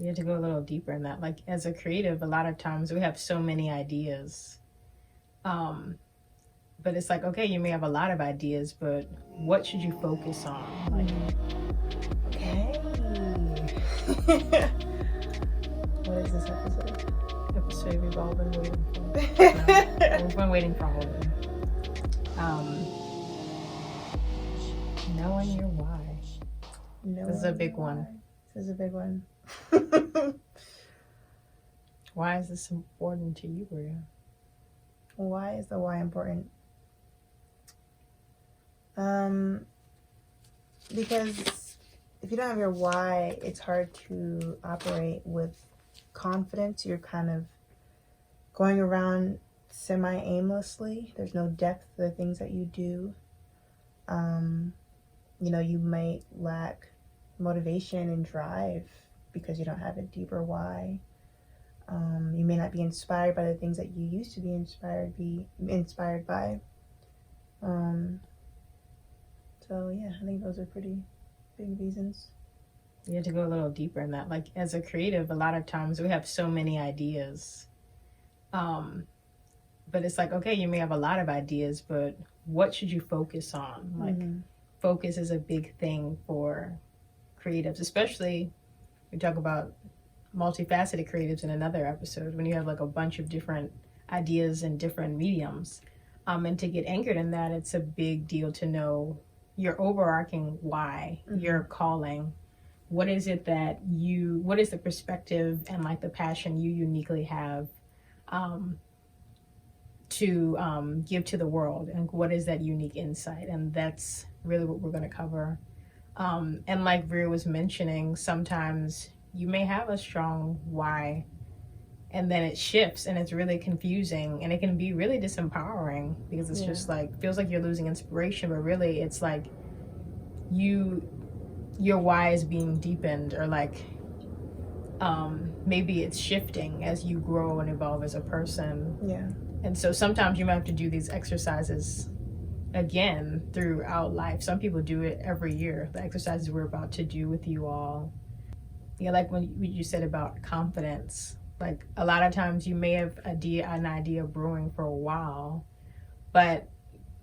You have to go a little deeper in that. Like as a creative, a lot of times we have so many ideas. But it's like, okay, you may have a lot of ideas, but what should you focus on? Like, Okay. What is this episode? Episode we've all been waiting for. We've been waiting for all of them. Knowing your why. This is a big one. This is a big one. Why is this important to you, Bria? Why is the why important? Because if you don't have your why, it's hard to operate with confidence. You're kind of going around semi-aimlessly. There's no depth to the things that you do. You might lack motivation and drive because you don't have a deeper why. You may not be inspired by the things that you used to be inspired by. So yeah, I think those are pretty big reasons. You have to go a little deeper in that. Like as a creative, a lot of times we have so many ideas. But it's like, okay, you may have a lot of ideas, but what should you focus on? Like focus is a big thing for creatives, especially we talk about multifaceted creatives in another episode when you have like a bunch of different ideas and different mediums. And to get anchored in that, it's a big deal to know your overarching why, your calling. What is it that what is the perspective and like the passion you uniquely have to give to the world, and what is that unique insight? And that's really what we're going to cover. And like Bria was mentioning, sometimes you may have a strong why and then it shifts and it's really confusing and it can be really disempowering because it's just like feels like you're losing inspiration, but really it's like your why is being deepened, or like maybe it's shifting as you grow and evolve as a person. And so sometimes you might have to do these exercises again throughout life. Some people do it every year, the exercises we're about to do with you all. Like when you said about confidence, like a lot of times you may have an idea brewing for a while, but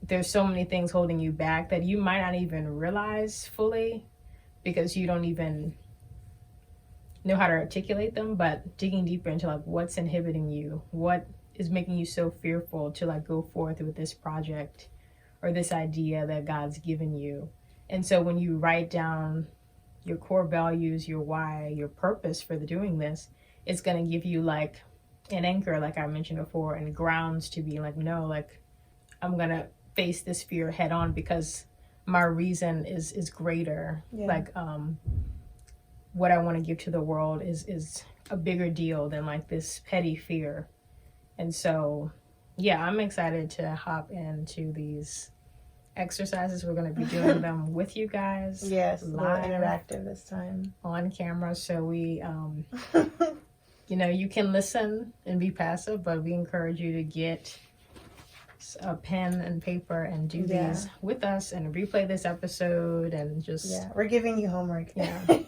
there's so many things holding you back that you might not even realize fully because you don't even know how to articulate them. But digging deeper into like what's inhibiting you, what is making you so fearful to like go forth with this project or this idea that God's given you. And so when you write down your core values, your why, your purpose for doing this, it's going to give you like an anchor, like I mentioned before, and grounds to be like, no, like I'm going to face this fear head on because my reason is greater. Like what I want to give to the world is a bigger deal than like this petty fear. And so, I'm excited to hop into these exercises. We're going to be doing them with you guys. Yes, live, interactive this time. On camera. So we, you can listen and be passive, but we encourage you to get a pen and paper and do these with us and replay this episode and just... we're giving you homework.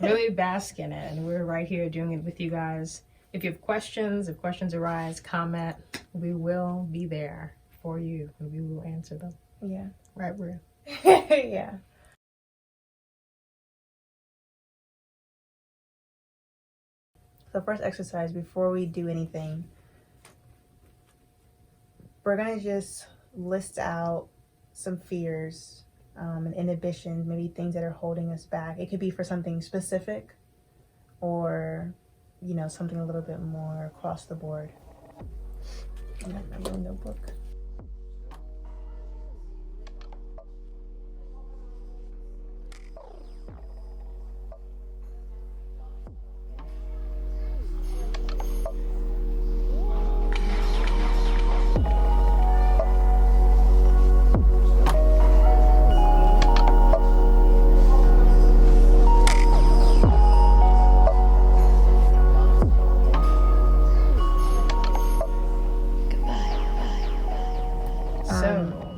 Really bask in it. And we're right here doing it with you guys. If you have questions, if questions arise, comment. We will be there for you and we will answer them. Right, Bria? So first exercise, before we do anything, we're going to just list out some fears and inhibitions, maybe things that are holding us back. It could be for something specific or, something a little bit more across the board. I got my little notebook.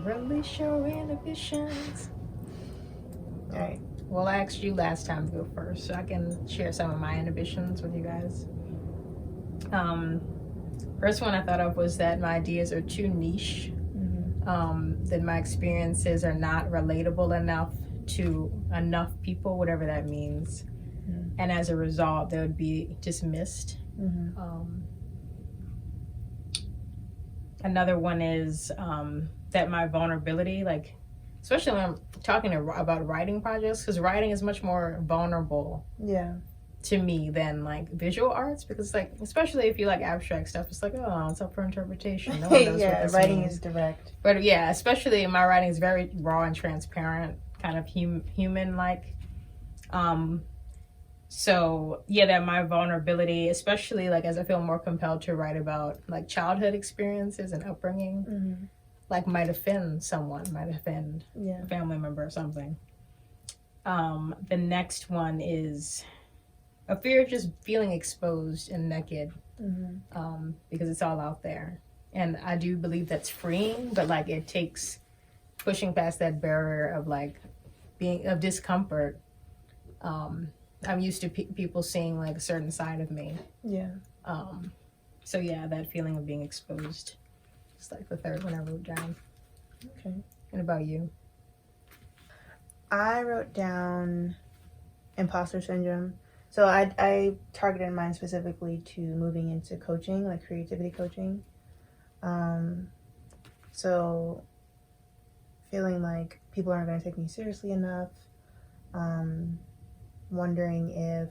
Release your inhibitions. All right. Well, I asked you last time to go first, so I can share some of my inhibitions with you guys. First one I thought of was that my ideas are too niche. That my experiences are not relatable enough to enough people, whatever that means. And as a result, they would be dismissed. Another one is that my vulnerability, like, especially when I'm talking about writing projects, because writing is much more vulnerable to me than like visual arts, because like, especially if you like abstract stuff, it's like, oh, it's up for interpretation. No one knows what this writing means. is direct. But yeah, especially my writing is very raw and transparent, kind of human like. So yeah, that my vulnerability, especially like as I feel more compelled to write about like childhood experiences and upbringing, like might offend someone, might offend a family member or something. The next one is a fear of just feeling exposed and naked, because it's all out there. And I do believe that's freeing, but like it takes pushing past that barrier of like being of discomfort. I'm used to people seeing like a certain side of me. So yeah, that feeling of being exposed. It's like the third one I wrote down. Okay. And about you? I wrote down imposter syndrome. So I targeted mine specifically to moving into coaching, like creativity coaching. So feeling like people aren't going to take me seriously enough. Wondering if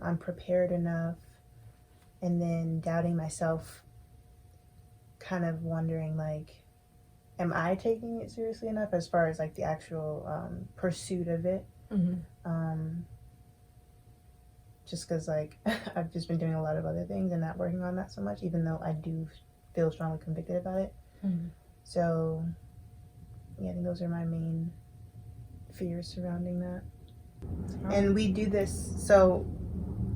I'm prepared enough, and then doubting myself, kind of wondering like, am I taking it seriously enough as far as like the actual pursuit of it? Just because like I've just been doing a lot of other things and not working on that so much, even though I do feel strongly convicted about it. So yeah, I think those are my main fears surrounding that. And we do this, so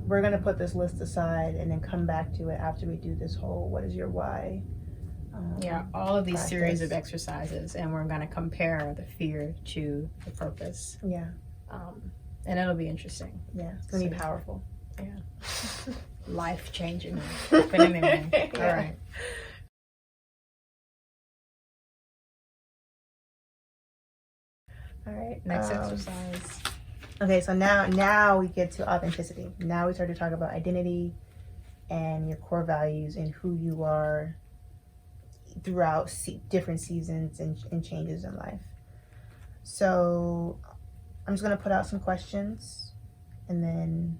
we're going to put this list aside and then come back to it after we do this whole what is your why all of these practice. series of exercises, and we're going to compare the fear to the purpose. And it'll be interesting. It's going to be powerful. Life changing. But anyway, all right. All right. Next exercise. Okay, so now we get to authenticity. Now we start to talk about identity and your core values and who you are throughout different seasons and changes in life. So I'm just going to put out some questions, and then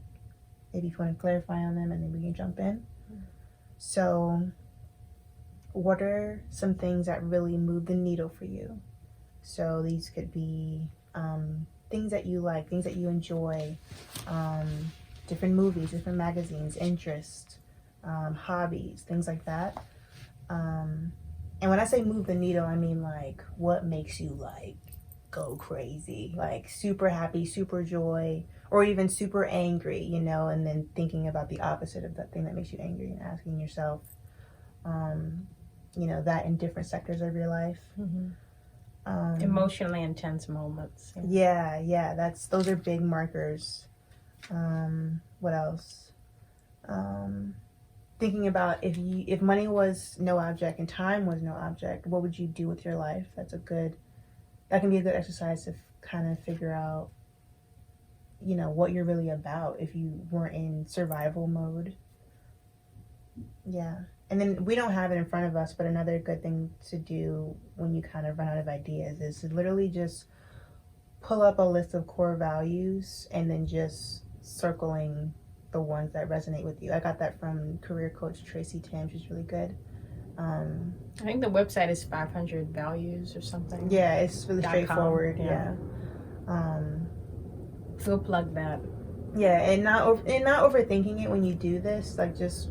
maybe if you want to clarify on them, and then we can jump in. So what are some things that really move the needle for you? So these could be things that you like, things that you enjoy, different movies, different magazines, interests, hobbies, things like that. And when I say move the needle, I mean like what makes you like go crazy, like super happy, super joy, or even super angry, you know, and then thinking about the opposite of that thing that makes you angry and asking yourself, you know, that in different sectors of your life. Emotionally intense moments. Those are big markers. What else? Thinking about if money was no object and time was no object, what would you do with your life? That can be a good exercise to kind of figure out, you know, what you're really about if you weren't in survival mode. And then we don't have it in front of us, but another good thing to do when you kind of run out of ideas is to literally just pull up a list of core values and then just circling the ones that resonate with you. I got that from career coach Tracy, which is really good. I think the website is 500 values or something. It's really straightforward. We'll plug that. And not overthinking it when you do this. Like just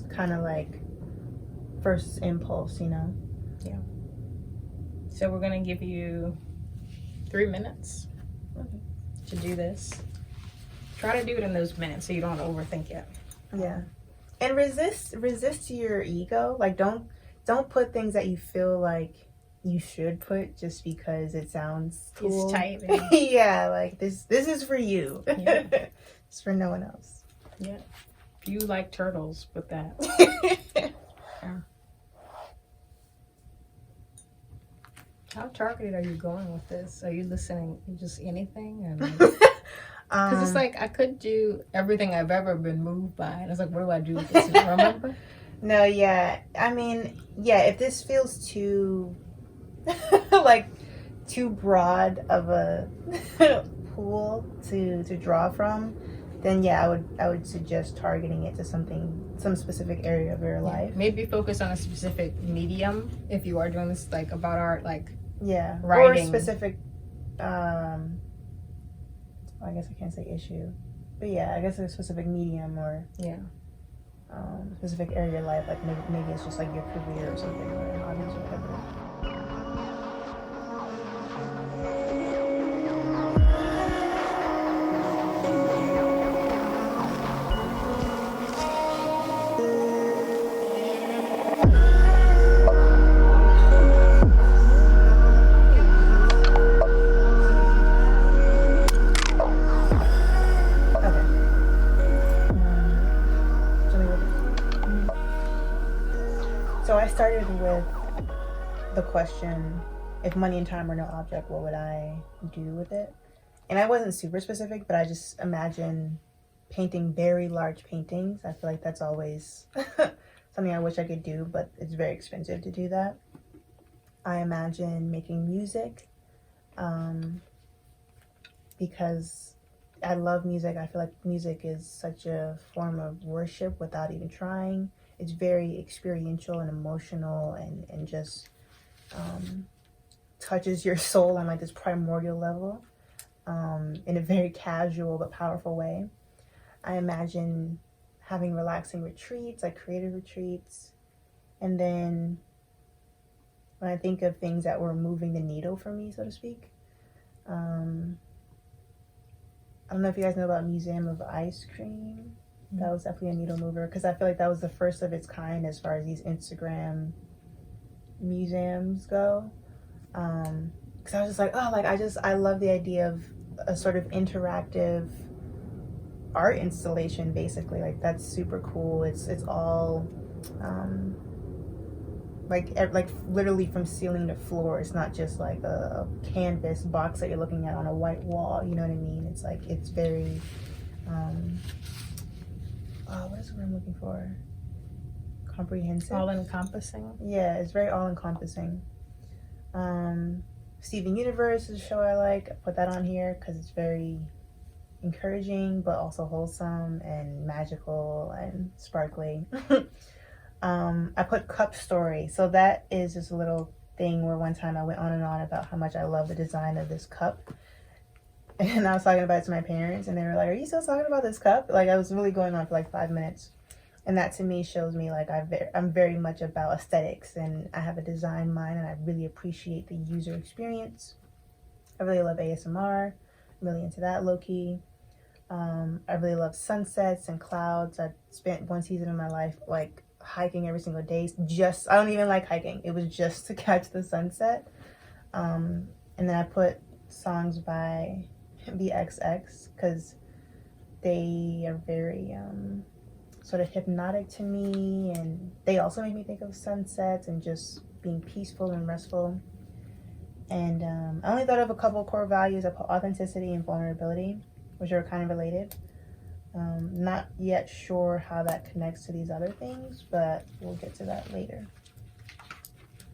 kind of like first impulse, you know. So we're gonna give you 3 minutes to do this. Try to do it in those minutes so you don't overthink it. And resist to your ego. Like don't put things that you feel like you should put just because it sounds cool. It's tight. Yeah, like this is for you. Yeah. It's for no one else. Yeah. If you like turtles, put that. Yeah. How targeted are you going with this? Are you listening just anything? Because it's like I could do everything I've ever been moved by, and it's like, what do I do with this? Remember? No, yeah. I mean, yeah. If this feels too, like, too broad of a pool to draw from, then yeah, I would suggest targeting it to some specific area of your life. Maybe focus on a specific medium if you are doing this, like, about art, like writing. Or a specific. I guess I can't say issue, but yeah, I guess a specific medium or specific area of your life. Like maybe it's just like your career or something, or your hobbies or whatever. So I started with the question, if money and time were no object, what would I do with it? And I wasn't super specific, but I just imagine painting very large paintings. I feel like that's always something I wish I could do, but it's very expensive to do that. I imagine making music because I love music. I feel like music is such a form of worship without even trying. It's very experiential and emotional and just touches your soul on like this primordial level in a very casual but powerful way. I imagine having relaxing retreats, like creative retreats. And then when I think of things that were moving the needle for me, so to speak, I don't know if you guys know about Museum of Ice Cream. That was definitely a needle mover because I feel like that was the first of its kind as far as these Instagram museums go. Because I was just like, oh, like I love the idea of a sort of interactive art installation, basically. Like that's super cool. It's all like literally from ceiling to floor. It's not just like a canvas box that you're looking at on a white wall. You know what I mean? It's like it's very what is the word I'm looking for? Comprehensive. All encompassing. Yeah, it's very all encompassing. Steven Universe is a show I like. I put that on here because it's very encouraging, but also wholesome and magical and sparkly. I put Cup Story. So that is just a little thing where one time I went on and on about how much I love the design of this cup. And I was talking about it to my parents, and they were like, are you still talking about this cup? Like, I was really going on for like 5 minutes. And that to me shows me like I'm very much about aesthetics, and I have a design mind, and I really appreciate the user experience. I really love ASMR. I'm really into that low-key. I really love sunsets and clouds. I spent one season of my life like hiking every single day. I don't even like hiking. It was just to catch the sunset. And then I put songs by the XX because they are very sort of hypnotic to me, and they also make me think of sunsets and just being peaceful and restful. And I only thought of a couple core values. I put authenticity and vulnerability, which are kind of related. Not yet sure how that connects to these other things, but we'll get to that later.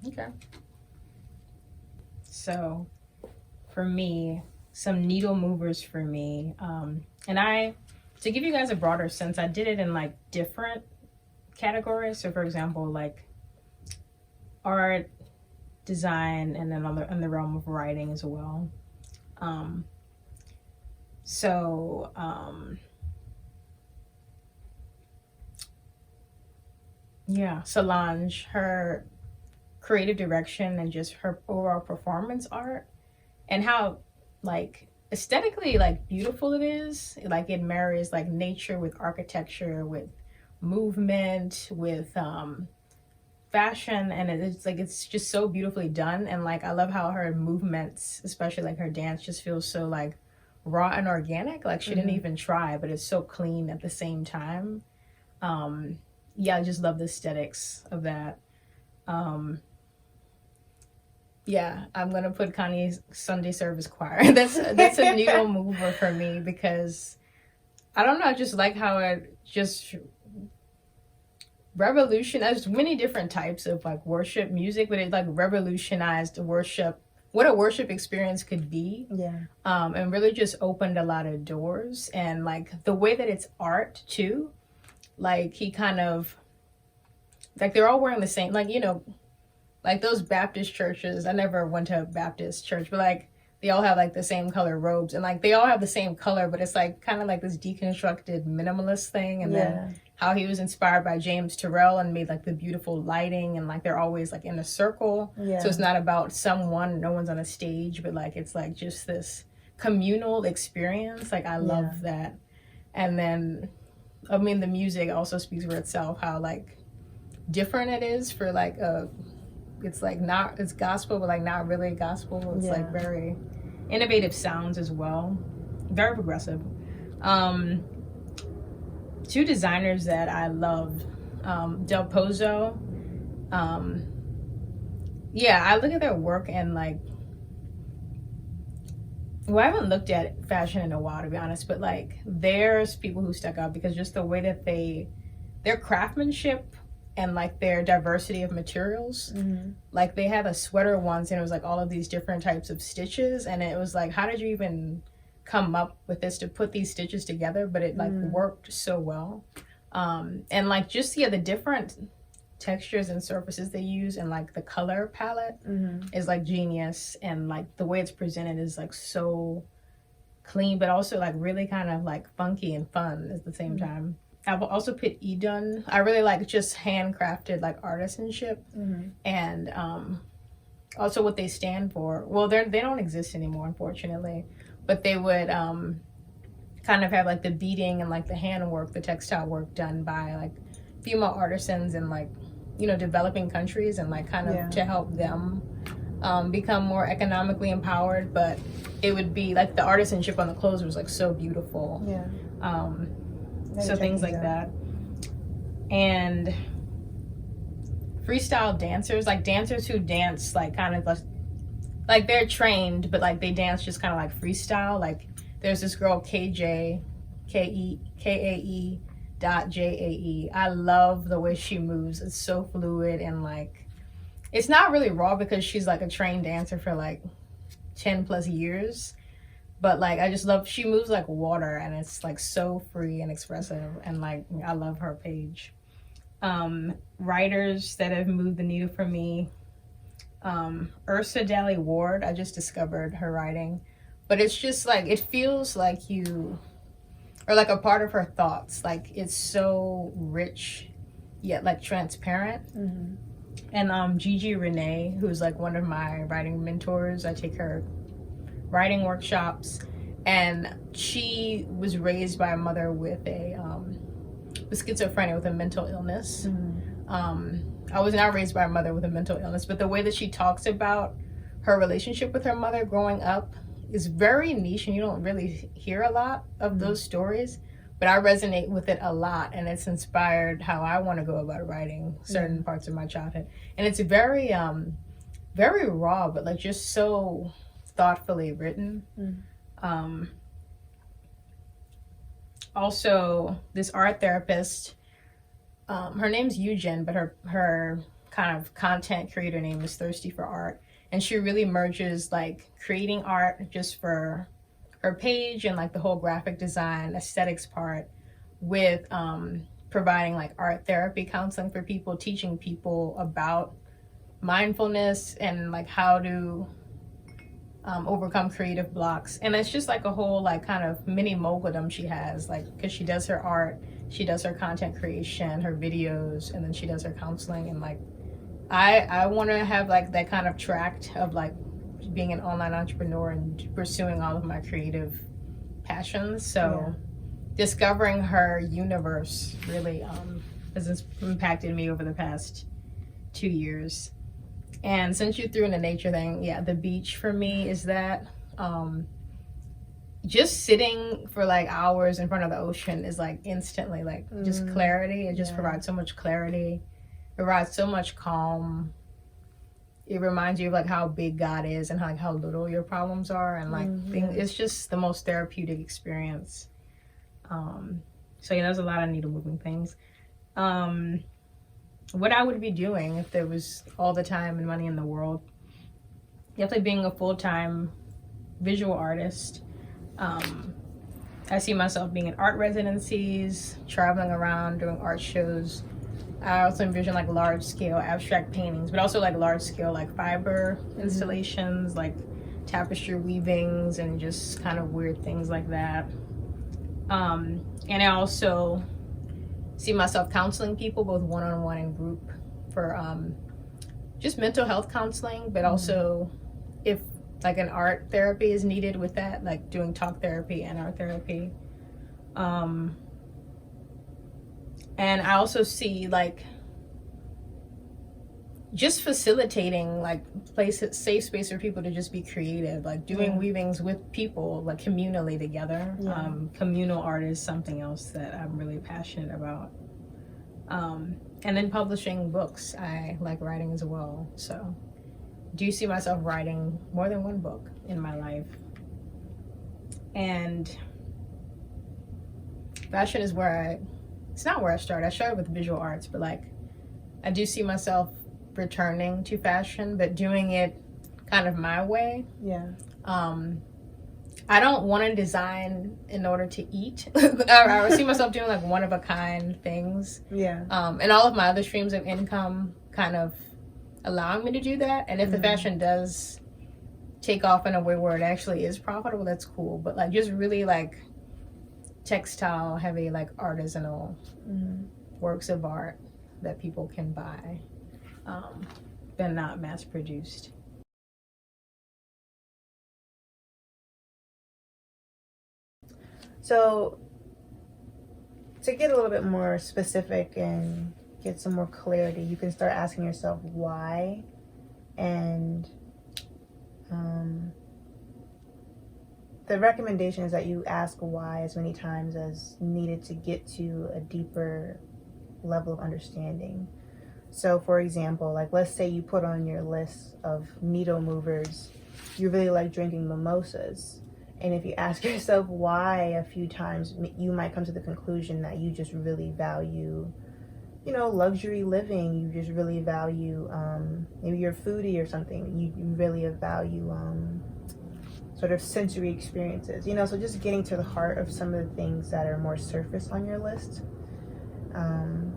Okay. So for me, some needle movers for me. And to give you guys a broader sense, I did it in like different categories. So for example, like art, design, and then in the realm of writing as well. Solange, her creative direction and just her overall performance art, and how like aesthetically like beautiful it is. Like it marries like nature with architecture, with movement, with fashion, and it's like it's just so beautifully done, and like I love how her movements, especially like her dance, just feels so like raw and organic. Like she didn't even try, but it's so clean at the same time. Yeah, I just love the aesthetics of that. Yeah, I'm gonna put Kanye's Sunday Service Choir. That's a needle mover for me, because I don't know, I just like how it just revolutionized many different types of like worship music, but it like revolutionized worship, what a worship experience could be. Yeah. And really just opened a lot of doors, and like the way that it's art too. Like he kind of, like they're all wearing the same, like, you know, like those Baptist churches. I never went to a Baptist church, but like they all have like the same color robes, and like they all have the same color, but it's like kind of like this deconstructed minimalist thing. And then how he was inspired by James Turrell and made like the beautiful lighting, and like they're always like in a circle. So it's not about someone, no one's on a stage, but like it's like just this communal experience. Like I love that. And then I mean the music also speaks for itself, how like different it is for like a, it's like not, it's gospel but like not really gospel. It's like very innovative sounds as well, very progressive. Two designers that I love, Del Pozo. Yeah, I look at their work and like, well, I haven't looked at fashion in a while, to be honest, but like there's people who stuck out because just the way that their craftsmanship and like their diversity of materials. Like they had a sweater once and it was like all of these different types of stitches, and it was like, how did you even come up with this to put these stitches together? But it like worked so well. And like just the different textures and surfaces they use, and like the color palette is like genius, and like the way it's presented is like so clean, but also like really kind of like funky and fun at the same time. I've also put Edun. I really like just handcrafted like artisanship, and also what they stand for. Well, they don't exist anymore, unfortunately, but they would kind of have like the beading and like the handwork, the textile work done by like female artisans in like, you know, developing countries, and like kind of to help them become more economically empowered. But it would be like the artisanship on the clothes was like so beautiful. So things like that. And freestyle dancers, like dancers who dance like kind of like they're trained, but like they dance just kind of like freestyle. Like there's this girl KAE.JAE. I love the way she moves. It's so fluid, and like it's not really raw because she's like a trained dancer for like 10 plus years. But like I just love, she moves like water, and it's like so free and expressive, and like I love her page. Writers that have moved the needle for me, Ursa Dally Ward. I just discovered her writing, but it's just like, it feels like you are like a part of her thoughts. Like it's so rich yet like transparent. And Gigi Renee, who's like one of my writing mentors, I take her writing workshops, and she was raised by a mother with schizophrenia, with a mental illness. I was not raised by a mother with a mental illness, but the way that she talks about her relationship with her mother growing up is very niche, and you don't really hear a lot of those stories, but I resonate with it a lot, and it's inspired how I want to go about writing certain parts of my childhood. And it's very very raw, but like just so thoughtfully written. Also this art therapist, her name's Eugen, but her kind of content creator name is Thirsty for Art, and she really merges like creating art just for her page and like the whole graphic design aesthetics part with providing like art therapy counseling for people, teaching people about mindfulness and like how to overcome creative blocks. And it's just like a whole like kind of mini moguldom she has, like because she does her art, she does her content creation, her videos, and then she does her counseling. And like I want to have like that kind of tract of like being an online entrepreneur and pursuing all of my creative passions. So discovering her universe really has impacted me over the past 2 years. And since you threw in the nature thing, yeah, the beach for me is that. Just sitting for like hours in front of the ocean is like instantly like just clarity. It just provides so much clarity. It provides so much calm. It reminds you of like how big God is and how little your problems are, and like it's just the most therapeutic experience. So yeah, there's a lot of needle moving things. What I would be doing if there was all the time and money in the world, definitely being a full-time visual artist. I see myself being in art residencies, traveling around, doing art shows. I also envision like large scale abstract paintings, but also like large scale like fiber installations, like tapestry weavings and just kind of weird things like that. And I also see myself counseling people, both one-on-one and group, for just mental health counseling, but also if like an art therapy is needed with that, like doing talk therapy and art therapy. And I also see like just facilitating like safe space for people to just be creative, like doing weavings with people, like communally together. Communal art is something else that I'm really passionate about. And then publishing books. I like writing as well, so do you see myself writing more than one book in my life? And fashion is it's not where I started. I started with visual arts, but like I do see myself returning to fashion, but doing it kind of my way. I don't want to design in order to eat. I see myself doing like one of a kind things. And all of my other streams of income kind of allowing me to do that. And if the fashion does take off in a way where it actually is profitable, that's cool. But like just really like textile heavy, like artisanal works of art that people can buy, but not mass produced. So to get a little bit more specific and get some more clarity, you can start asking yourself why, and the recommendation is that you ask why as many times as needed to get to a deeper level of understanding. So for example, like let's say you put on your list of needle movers, you really like drinking mimosas. And if you ask yourself why a few times, you might come to the conclusion that you just really value, luxury living. You just really value, maybe you're a foodie or something. You really value sort of sensory experiences. So just getting to the heart of some of the things that are more surface on your list. And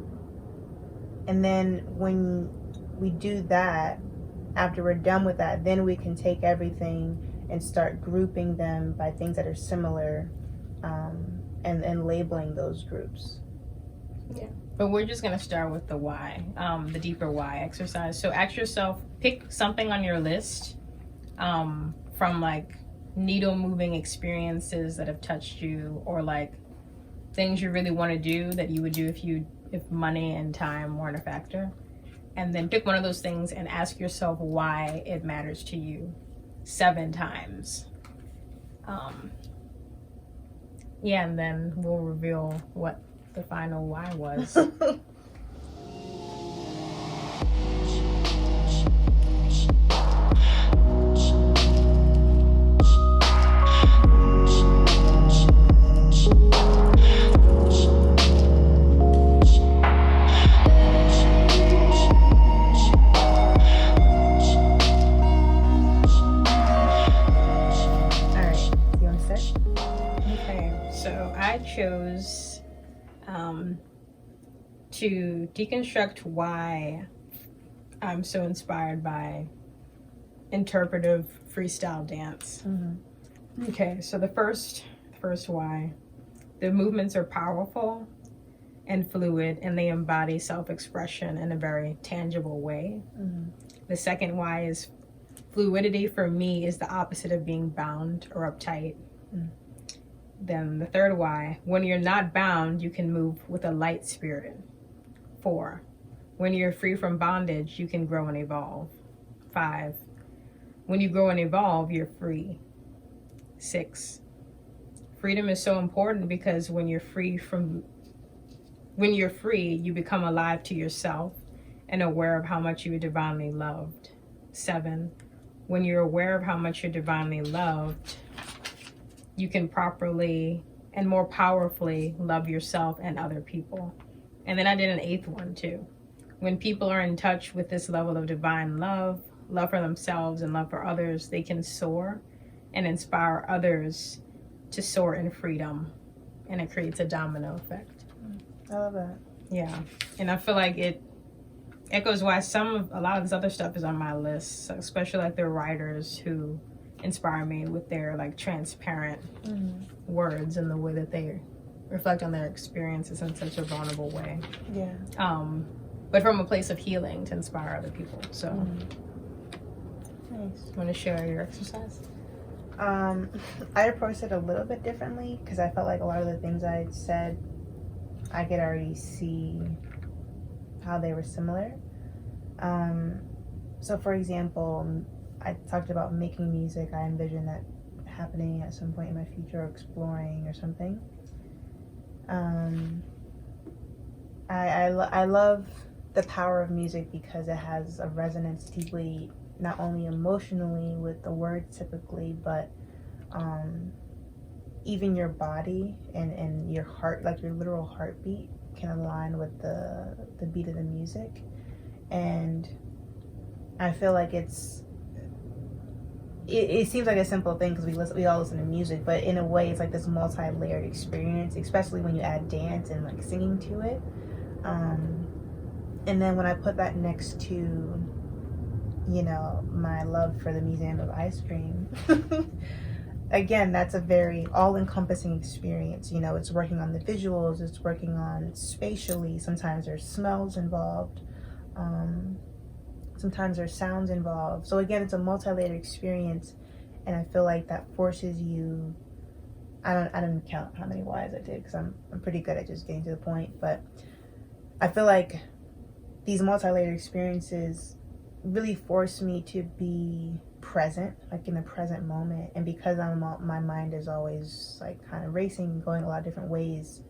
then when we do that, after we're done with that, then we can take everything and start grouping them by things that are similar, and labeling those groups. But we're just going to start with the why, the deeper why exercise. So ask yourself, pick something on your list from like needle moving experiences that have touched you, or like things you really want to do that you would do if money and time weren't a factor. And then pick one of those things and ask yourself why it matters to you 7 times. And then we'll reveal what the final why was. Chose to deconstruct why I'm so inspired by interpretive freestyle dance. Okay, so the first why, the movements are powerful and fluid, and they embody self-expression in a very tangible way. The second why is fluidity for me is the opposite of being bound or uptight. Then the third why, when you're not bound, you can move with a light spirit. 4, When you're free from bondage, you can grow and evolve. 5. When you grow and evolve, you're free. 6. Freedom is so important because when you're free, you become alive to yourself and aware of how much you are divinely loved. 7. When you're aware of how much you're divinely loved, you can properly and more powerfully love yourself and other people. And then I did an 8th one too. When people are in touch with this level of divine love, love for themselves and love for others, they can soar and inspire others to soar in freedom. And it creates a domino effect. I love that. Yeah. And I feel like it echoes why a lot of this other stuff is on my list, especially like the writers who inspire me with their like transparent words and the way that they reflect on their experiences in such a vulnerable way. Yeah. But from a place of healing to inspire other people. So nice. Want to share your exercise? I approached it a little bit differently because I felt like a lot of the things I said, I could already see how they were similar. So for example, I talked about making music. I envision that happening at some point in my future, or exploring or something. I love the power of music because it has a resonance deeply, not only emotionally with the words typically, but even your body and your heart, like your literal heartbeat, can align with the beat of the music. And I feel like it seems like a simple thing because we all listen to music, but in a way it's like this multi-layered experience, especially when you add dance and like singing to it. And then when I put that next to, you know, my love for the Museum of Ice Cream, again, that's a very all-encompassing experience. You know, it's working on the visuals, it's working on spatially. Sometimes there's smells involved. Sometimes there's sounds involved. So again, it's a multi-layered experience, and I feel like that forces you. I didn't count how many whys I did because I'm pretty good at just getting to the point. But I feel like these multi-layered experiences really force me to be present, like in the present moment. And because my mind is always like kind of racing, going a lot of different ways,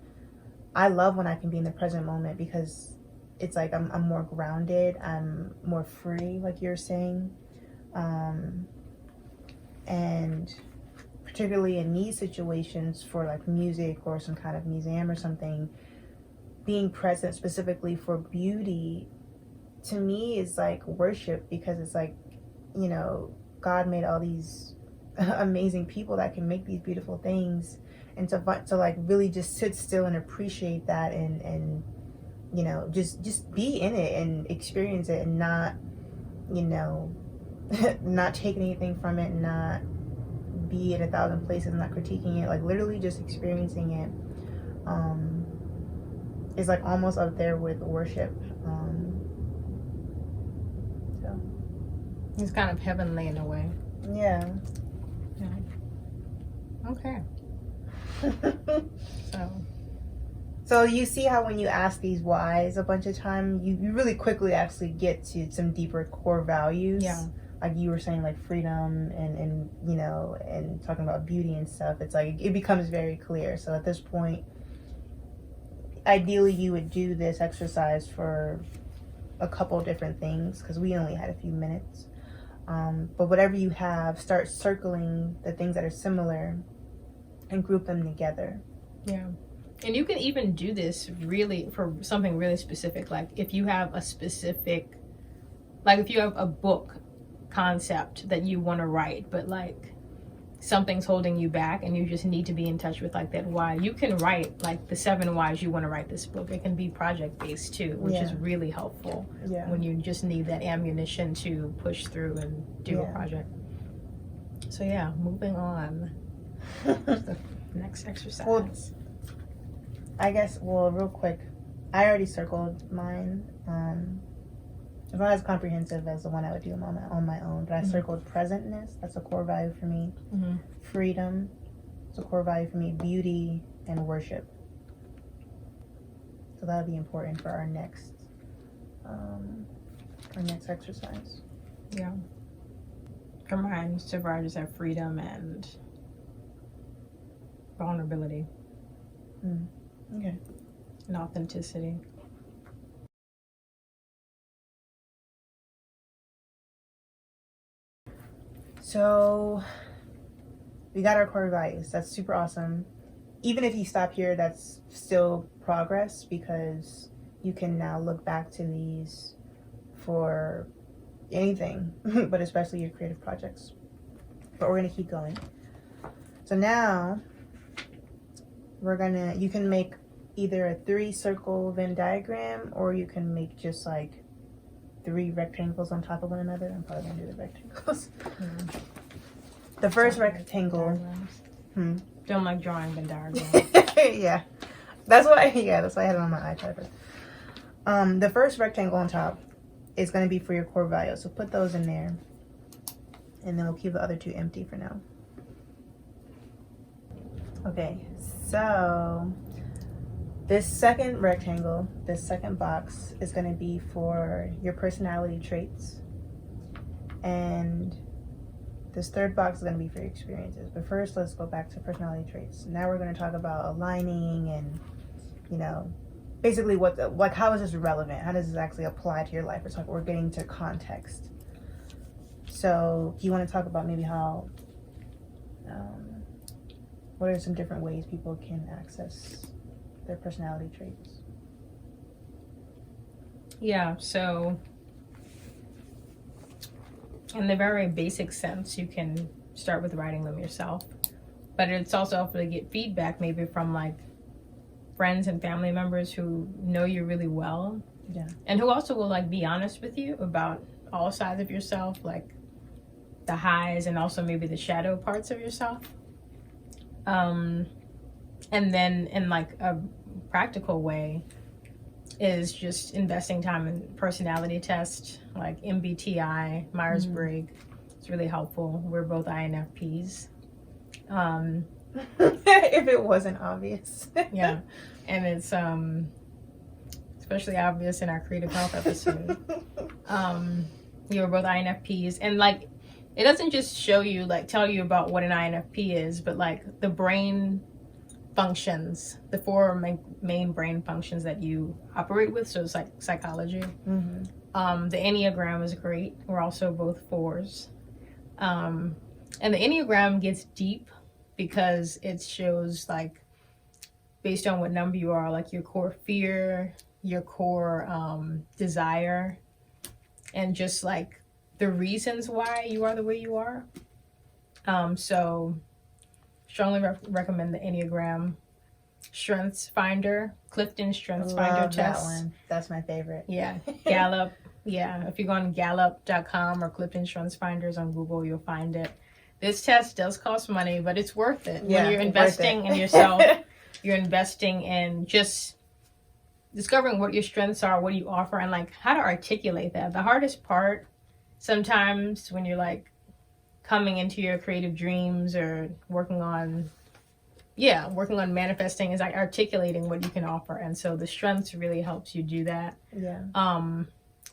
I love when I can be in the present moment because it's like I'm more grounded, I'm more free, like you're saying. And particularly in these situations for like music or some kind of museum or something, being present specifically for beauty to me is like worship, because it's like, you know, God made all these amazing people that can make these beautiful things, and to like really just sit still and appreciate that and you know, just be in it and experience it, and not, you know, not take anything from it, not be in 1,000 places, not critiquing it, like literally just experiencing it is like almost up there with worship. So It's kind of heavenly in a way. yeah. Okay. So you see how when you ask these whys a bunch of time, you really quickly actually get to some deeper core values. Yeah. Like you were saying, like freedom and you know, and talking about beauty and stuff. It's like it becomes very clear. So at this point, ideally you would do this exercise for a couple different things because we only had a few minutes. But whatever you have, start circling the things that are similar and group them together. Yeah. And you can even do this really for something really specific. Like if you have a specific, like if you have a book concept that you want to write, but like something's holding you back and you just need to be in touch with like that why, you can write like the 7 whys you want to write this book. It can be project based too, which is really helpful when you just need that ammunition to push through and do a project. So yeah, moving on to the next exercise. Well, I guess, well, real quick, I already circled mine. It's not as comprehensive as the one I would do on my own, but I circled presentness. That's a core value for me. Freedom. It's a core value for me. Beauty and worship. So that would be important for our next our next exercise. Yeah. For mine, survivors have freedom and vulnerability. Okay. And authenticity. So we got our core values. That's super awesome. Even if you stop here, that's still progress, because you can now look back to these for anything, but especially your creative projects. But we're gonna keep going. So now you can make either a 3-circle Venn diagram, or you can make just like 3 rectangles on top of one another. I'm probably gonna do the rectangles. The first rectangle. Don't like drawing Venn diagrams. Yeah, that's why I had it on my iPad. The first rectangle on top is going to be for your core values, so put those in there, and then we'll keep the other 2 empty for now. Okay, so this second rectangle, this second box, is going to be for your personality traits, and this third box is going to be for your experiences. But first, let's go back to personality traits. Now we're going to talk about aligning and, basically how is this relevant? How does this actually apply to your life? We're getting to context. So do you want to talk about maybe how, what are some different ways people can access their personality traits? Yeah, so in the very basic sense, you can start with writing them yourself. But it's also helpful to get feedback maybe from like friends and family members who know you really well. Yeah. And who also will like be honest with you about all sides of yourself, like the highs and also maybe the shadow parts of yourself. And then in like a practical way is just investing time in personality tests like MBTI, Myers-Briggs. It's really helpful. We're both INFPs. If it wasn't obvious. Yeah, and it's especially obvious in our creative health episode. We're both INFPs, and like it doesn't just show you like tell you about what an INFP is, but like the brain functions, the 4 main brain functions that you operate with. So it's like psychology. The Enneagram is great. We're also both 4s, and the Enneagram gets deep because it shows like based on what number you are, like your core fear, your core desire, and just like the reasons why you are the way you are. So strongly recommend the Enneagram Strengths Finder, Clifton Strengths Finder test. That one. That's my favorite. Yeah, Gallup. Yeah, if you go on Gallup.com or Clifton Strengths Finders on Google, you'll find it. This test does cost money, but it's worth it. Yeah, when you're investing in yourself, you're investing in just discovering what your strengths are, what you offer, and like how to articulate that. The hardest part sometimes when you're like coming into your creative dreams or working on manifesting is like articulating what you can offer. And so the strengths really helps you do that. Yeah.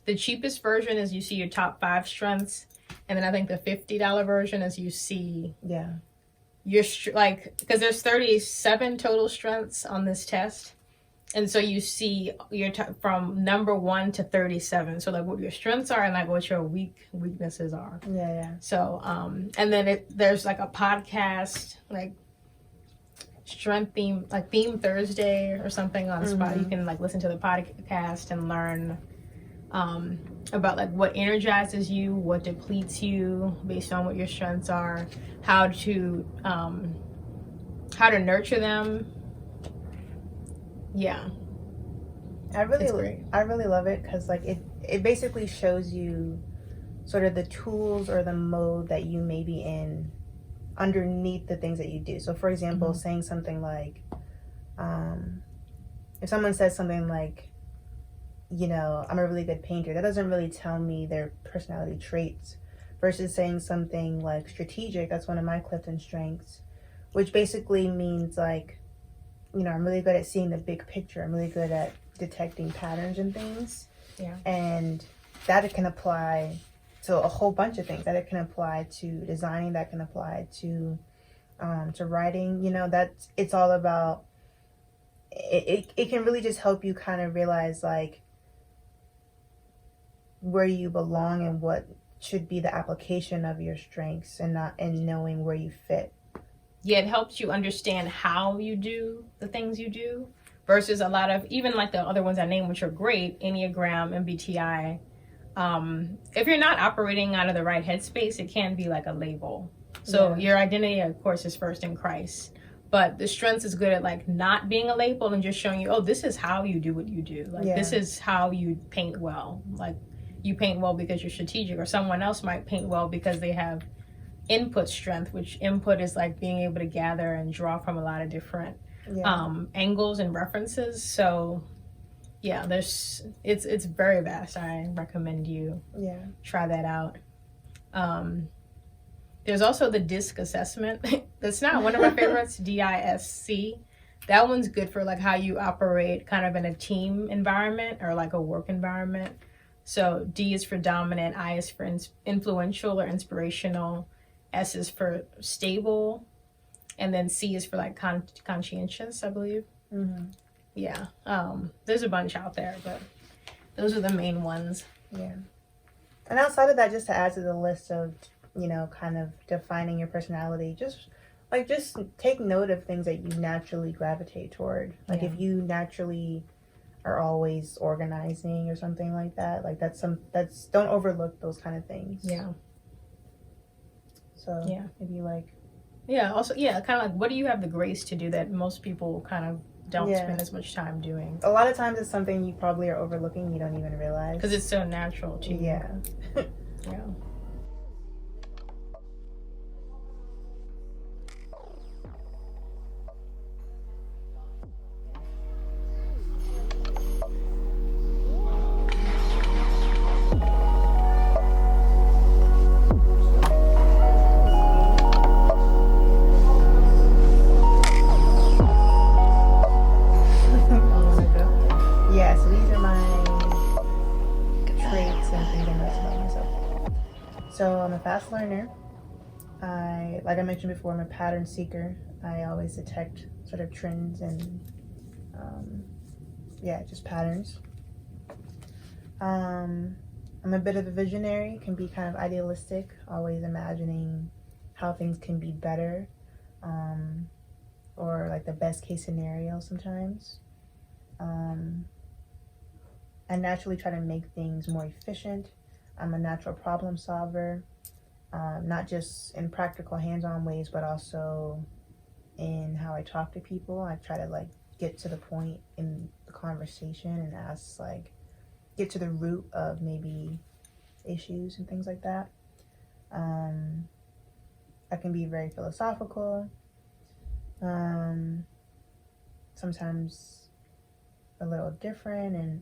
The cheapest version is you see your top 5 strengths. And then I think the $50 version is you see your because there's 37 total strengths on this test. And so you see your from number 1 to 37. So like what your strengths are and like what your weaknesses are. Yeah. So and then there's like a podcast like strength theme, like Theme Thursday or something on Spotify. You can like listen to the podcast and learn about like what energizes you, what depletes you based on what your strengths are, how to nurture them. Yeah, I really love it because like it basically shows you sort of the tools or the mode that you may be in underneath the things that you do. So for example, saying something like if someone says something like, I'm a really good painter, that doesn't really tell me their personality traits, versus saying something like strategic, that's one of my Clifton strengths, which basically means like, I'm really good at seeing the big picture. I'm really good at detecting patterns and things. Yeah. And that it can apply to a whole bunch of things. That it can apply to designing. That can apply to writing. You know, that's, it's all about, it can really just help you kind of realize like where you belong and what should be the application of your strengths, and knowing where you fit. Yeah, it helps you understand how you do the things you do versus a lot of, even like the other ones I named, which are great, Enneagram, MBTI. If you're not operating out of the right headspace, it can be like a label. So your identity, of course, is first in Christ. But the strengths is good at like not being a label and just showing you, oh, this is how you do what you do. Like this is how you paint well. Like you paint well because you're strategic, or someone else might paint well because they have input strength, which input is like being able to gather and draw from a lot of different angles and references. So yeah, it's very vast. I recommend you try that out. There's also the DISC assessment. That's not one of my favorites, DISC. That one's good for like how you operate kind of in a team environment or like a work environment. So D is for dominant, I is for influential or inspirational, S is for stable, and then C is for like conscientious, I believe. Mm-hmm. Yeah. There's a bunch out there, but those are the main ones. Yeah. And outside of that, just to add to the list of, you know, kind of defining your personality, just take note of things that you naturally gravitate toward. Like if you naturally are always organizing or something like that, like don't overlook those kind of things. Yeah. So maybe like. Yeah. Also, kind of like, what do you have the grace to do that most people kind of don't spend as much time doing? A lot of times it's something you probably are overlooking, you don't even realize. Because it's so natural to you. Yeah. Yeah. So I'm a fast learner. Like I mentioned before, I'm a pattern seeker. I always detect sort of trends and just patterns. I'm a bit of a visionary, can be kind of idealistic, always imagining how things can be better, or like the best case scenario sometimes. I naturally try to make things more efficient. I'm a natural problem solver, not just in practical hands-on ways, but also in how I talk to people. I try to like get to the point in the conversation and get to the root of maybe issues and things like that. I can be very philosophical, sometimes a little different and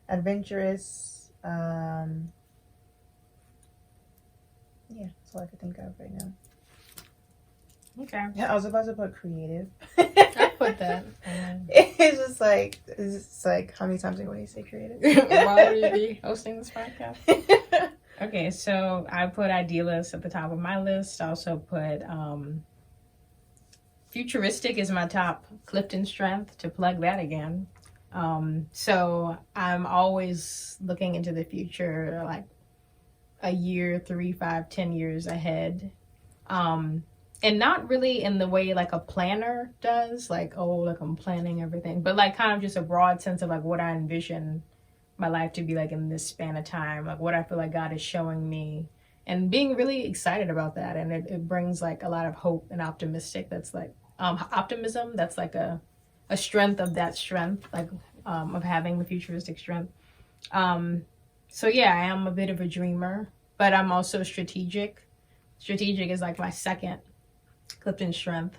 adventurous. That's all I could think of right now. Okay. Yeah, I was about to put creative. I put that. It's like how many times are you going to say creative? Why would you be hosting this podcast? Okay, so I put idealist at the top of my list. I also put futuristic is my top Clifton strength, to plug that again. So I'm always looking into the future, like a year, 3, 5, 10 years ahead. And not really in the way like a planner does, like I'm planning everything, but like kind of just a broad sense of like what I envision my life to be like in this span of time, like what I feel like God is showing me, and being really excited about that. And it brings like a lot of hope and optimism. That's like a strength of that strength, like of having the futuristic strength. So yeah, I am a bit of a dreamer, but I'm also strategic. Strategic is like my second Clifton strength.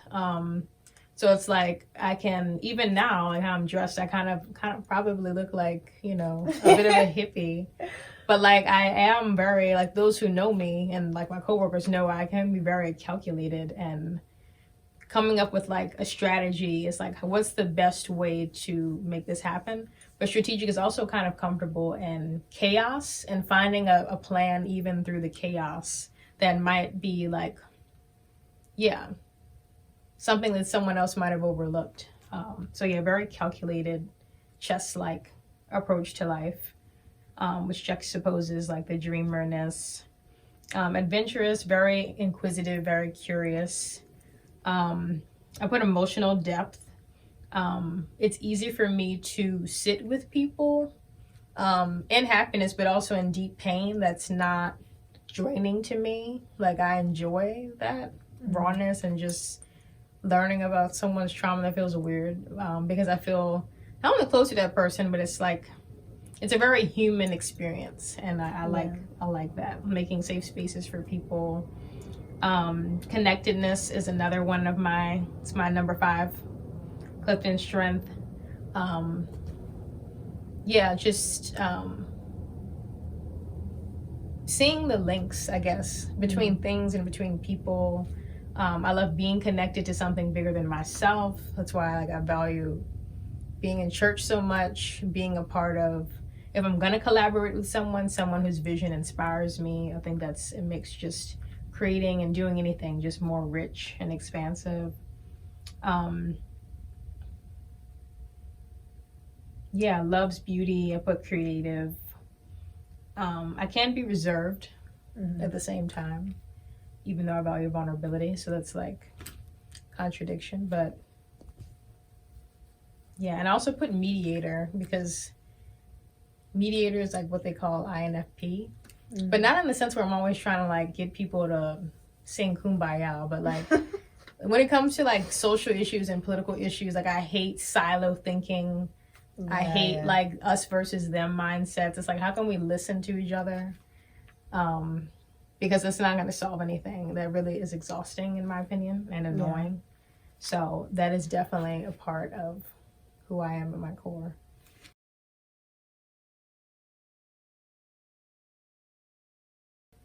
So it's like I can, even now, like how I'm dressed, I kind of probably look like, a bit of a hippie. But like I am very, like those who know me and like my coworkers know, I can be very calculated and coming up with like a strategy is like, what's the best way to make this happen? But strategic is also kind of comfortable in chaos and finding a plan even through the chaos that might be like, yeah, something that someone else might have overlooked. So yeah, very calculated, chess-like approach to life, which juxtaposes like the dreamerness. Adventurous, very inquisitive, very curious. I put emotional depth. It's easy for me to sit with people in happiness, but also in deep pain that's not draining to me. Like, I enjoy that rawness and just learning about someone's trauma that feels weird, because I feel not only close to that person, but it's like, it's a very human experience, and I like that, making safe spaces for people. Connectedness is another one of it's my number 5, Clifton strength. Just seeing the links, I guess, between things and between people. I love being connected to something bigger than myself. That's why I value being in church so much, being a part of, if I'm going to collaborate with someone whose vision inspires me. I think it makes just creating and doing anything just more rich and expansive. Loves beauty. I put creative. I can be reserved at the same time, even though I value vulnerability. So that's like contradiction, but yeah. And I also put mediator, because mediator is like what they call INFP, but not in the sense where I'm always trying to like get people to sing kumbaya, but like when it comes to like social issues and political issues, like I hate silo thinking. I hate like us versus them mindsets. It's like, how can we listen to each other? Because it's not going to solve anything. That really is exhausting, in my opinion, and annoying. So that is definitely a part of who I am at my core.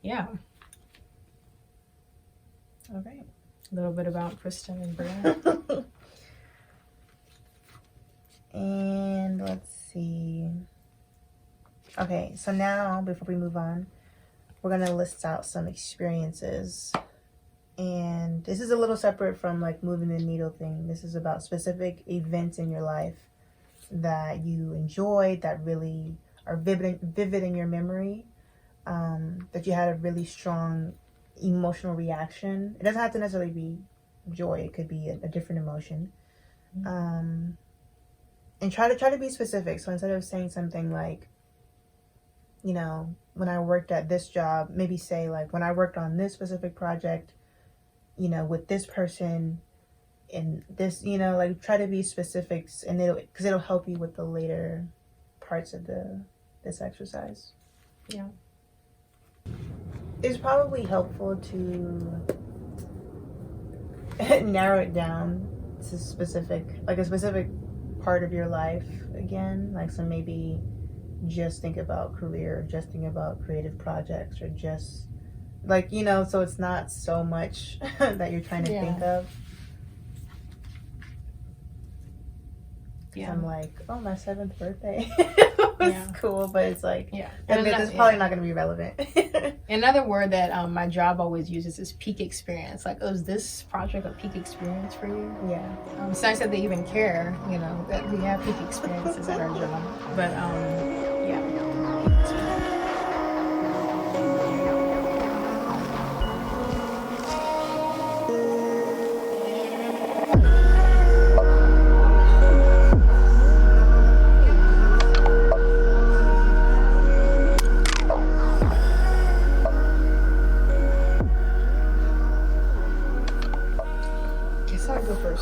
Yeah. All right. A little bit about Kristen and Brianna. And let's see. Okay, so now, before we move on, we're going to list out some experiences. And this is a little separate from like moving the needle thing. This is about specific events in your life that you enjoyed, that really are vivid in your memory, that you had a really strong emotional reaction. It doesn't have to necessarily be joy. It could be a different emotion. And try to be specific. So instead of saying something like, you know, when I worked at this job, maybe say like, when I worked on this specific project, you know, with this person and this, you know, like try to be specifics, and because it'll help you with the later parts of this exercise. Yeah. It's probably helpful to narrow it down to a specific part of your life again. Like, so maybe just think about career, just think about creative projects, or just like, you know, so it's not so much that you're trying to think of. I'm like, oh, my 7th birthday was cool, but it's like, it's probably not going to be relevant. Another word that my job always uses is peak experience. Like, oh, is this project a peak experience for you? Yeah. It's nice that they even care, you know, that we have peak experiences at our job. But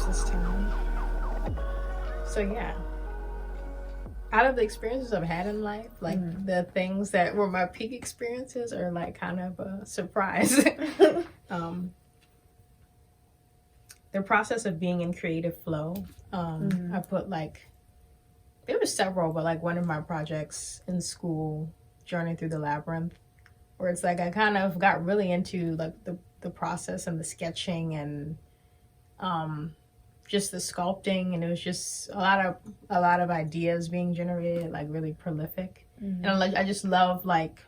this time. So out of the experiences I've had in life, like the things that were my peak experiences are like kind of a surprise. The process of being in creative flow. I put like, there were several, but like one of my projects in school, Journey Through the Labyrinth, where it's like I kind of got really into like the process and the sketching and just the sculpting, and it was just a lot of ideas being generated, like really prolific. And I just love like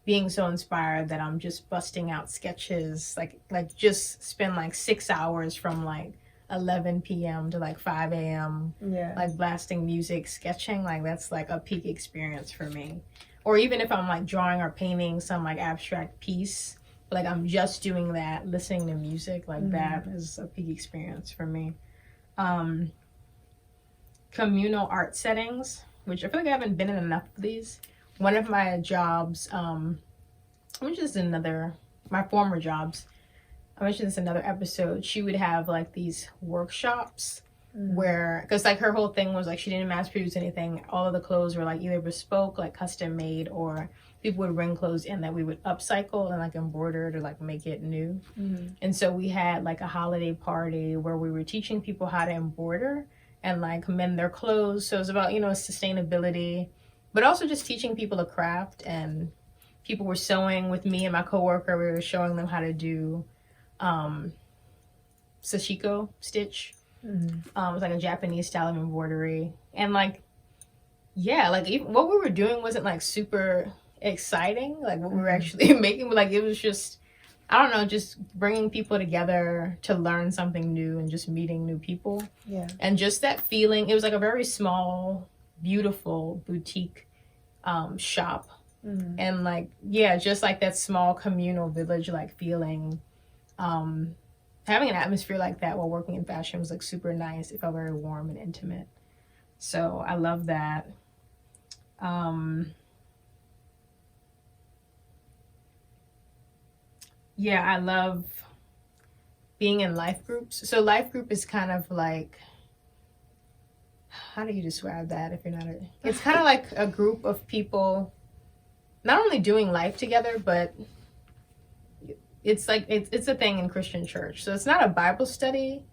being so inspired that I'm just busting out sketches, like just spend like 6 hours from like 11 p.m. to like 5 a.m. Like blasting music, sketching. Like that's like a peak experience for me. Or even if I'm like drawing or painting some like abstract piece, like I'm just doing that, listening to music, like that is a peak experience for me. Communal art settings, which I feel like I haven't been in enough of these. One of my jobs, which is my former jobs, I mentioned this in another episode, she would have like these workshops where, because like her whole thing was like she didn't mass produce anything. All of the clothes were like either bespoke, like custom made, or people would bring clothes in that we would upcycle and like embroider to like make it new. And so we had like a holiday party where we were teaching people how to embroider and like mend their clothes. So it was about, sustainability, but also just teaching people a craft. And people were sewing with me and my coworker. We were showing them how to do sashiko stitch. It was like a Japanese style of embroidery. And like, yeah, like even what we were doing wasn't like super exciting, like what we were actually making, but like it was just, I don't know, just bringing people together to learn something new and just meeting new people. And just that feeling, it was like a very small, beautiful boutique shop. And like, yeah, just like that small communal village like feeling. Having an atmosphere like that while working in fashion was like super nice. It felt very warm and intimate. So I love that. Yeah, I love being in life groups. So life group is kind of like, how do you describe that if you're not it's kind of like a group of people not only doing life together, but it's like it's a thing in Christian church. So it's not a Bible study,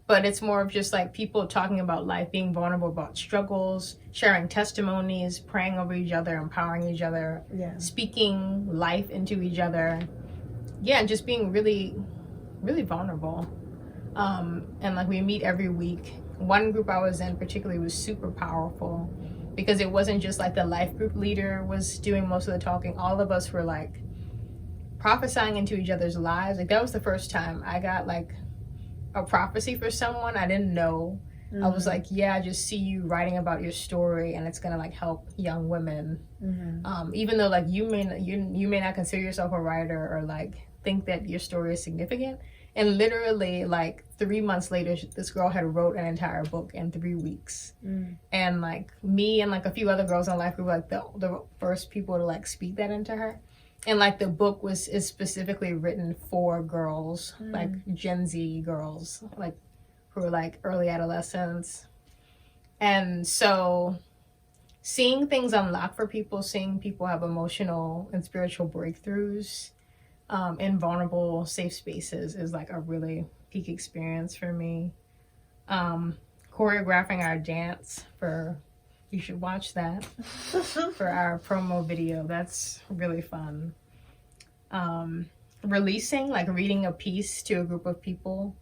but it's more of just like people talking about life, being vulnerable about struggles, sharing testimonies, praying over each other, empowering each other, speaking life into each other. Yeah, and just being really, really vulnerable. And like we meet every week. One group I was in particularly was super powerful because it wasn't just like the life group leader was doing most of the talking. All of us were like prophesying into each other's lives. Like that was the first time I got like a prophecy for someone I didn't know. I was like, yeah, I just see you writing about your story and it's gonna like help young women. Even though like you may not consider yourself a writer or like think that your story is significant. And literally like 3 months later, this girl had wrote an entire book in 3 weeks. And like me and like a few other girls in life were like the first people to like speak that into her. And like the book is specifically written for girls, like Gen Z girls, like who are like early adolescents. And so seeing things unlock for people, seeing people have emotional and spiritual breakthroughs in vulnerable, safe spaces is like a really peak experience for me. Choreographing our dance you should watch that for our promo video. That's really fun. Releasing, like reading a piece to a group of people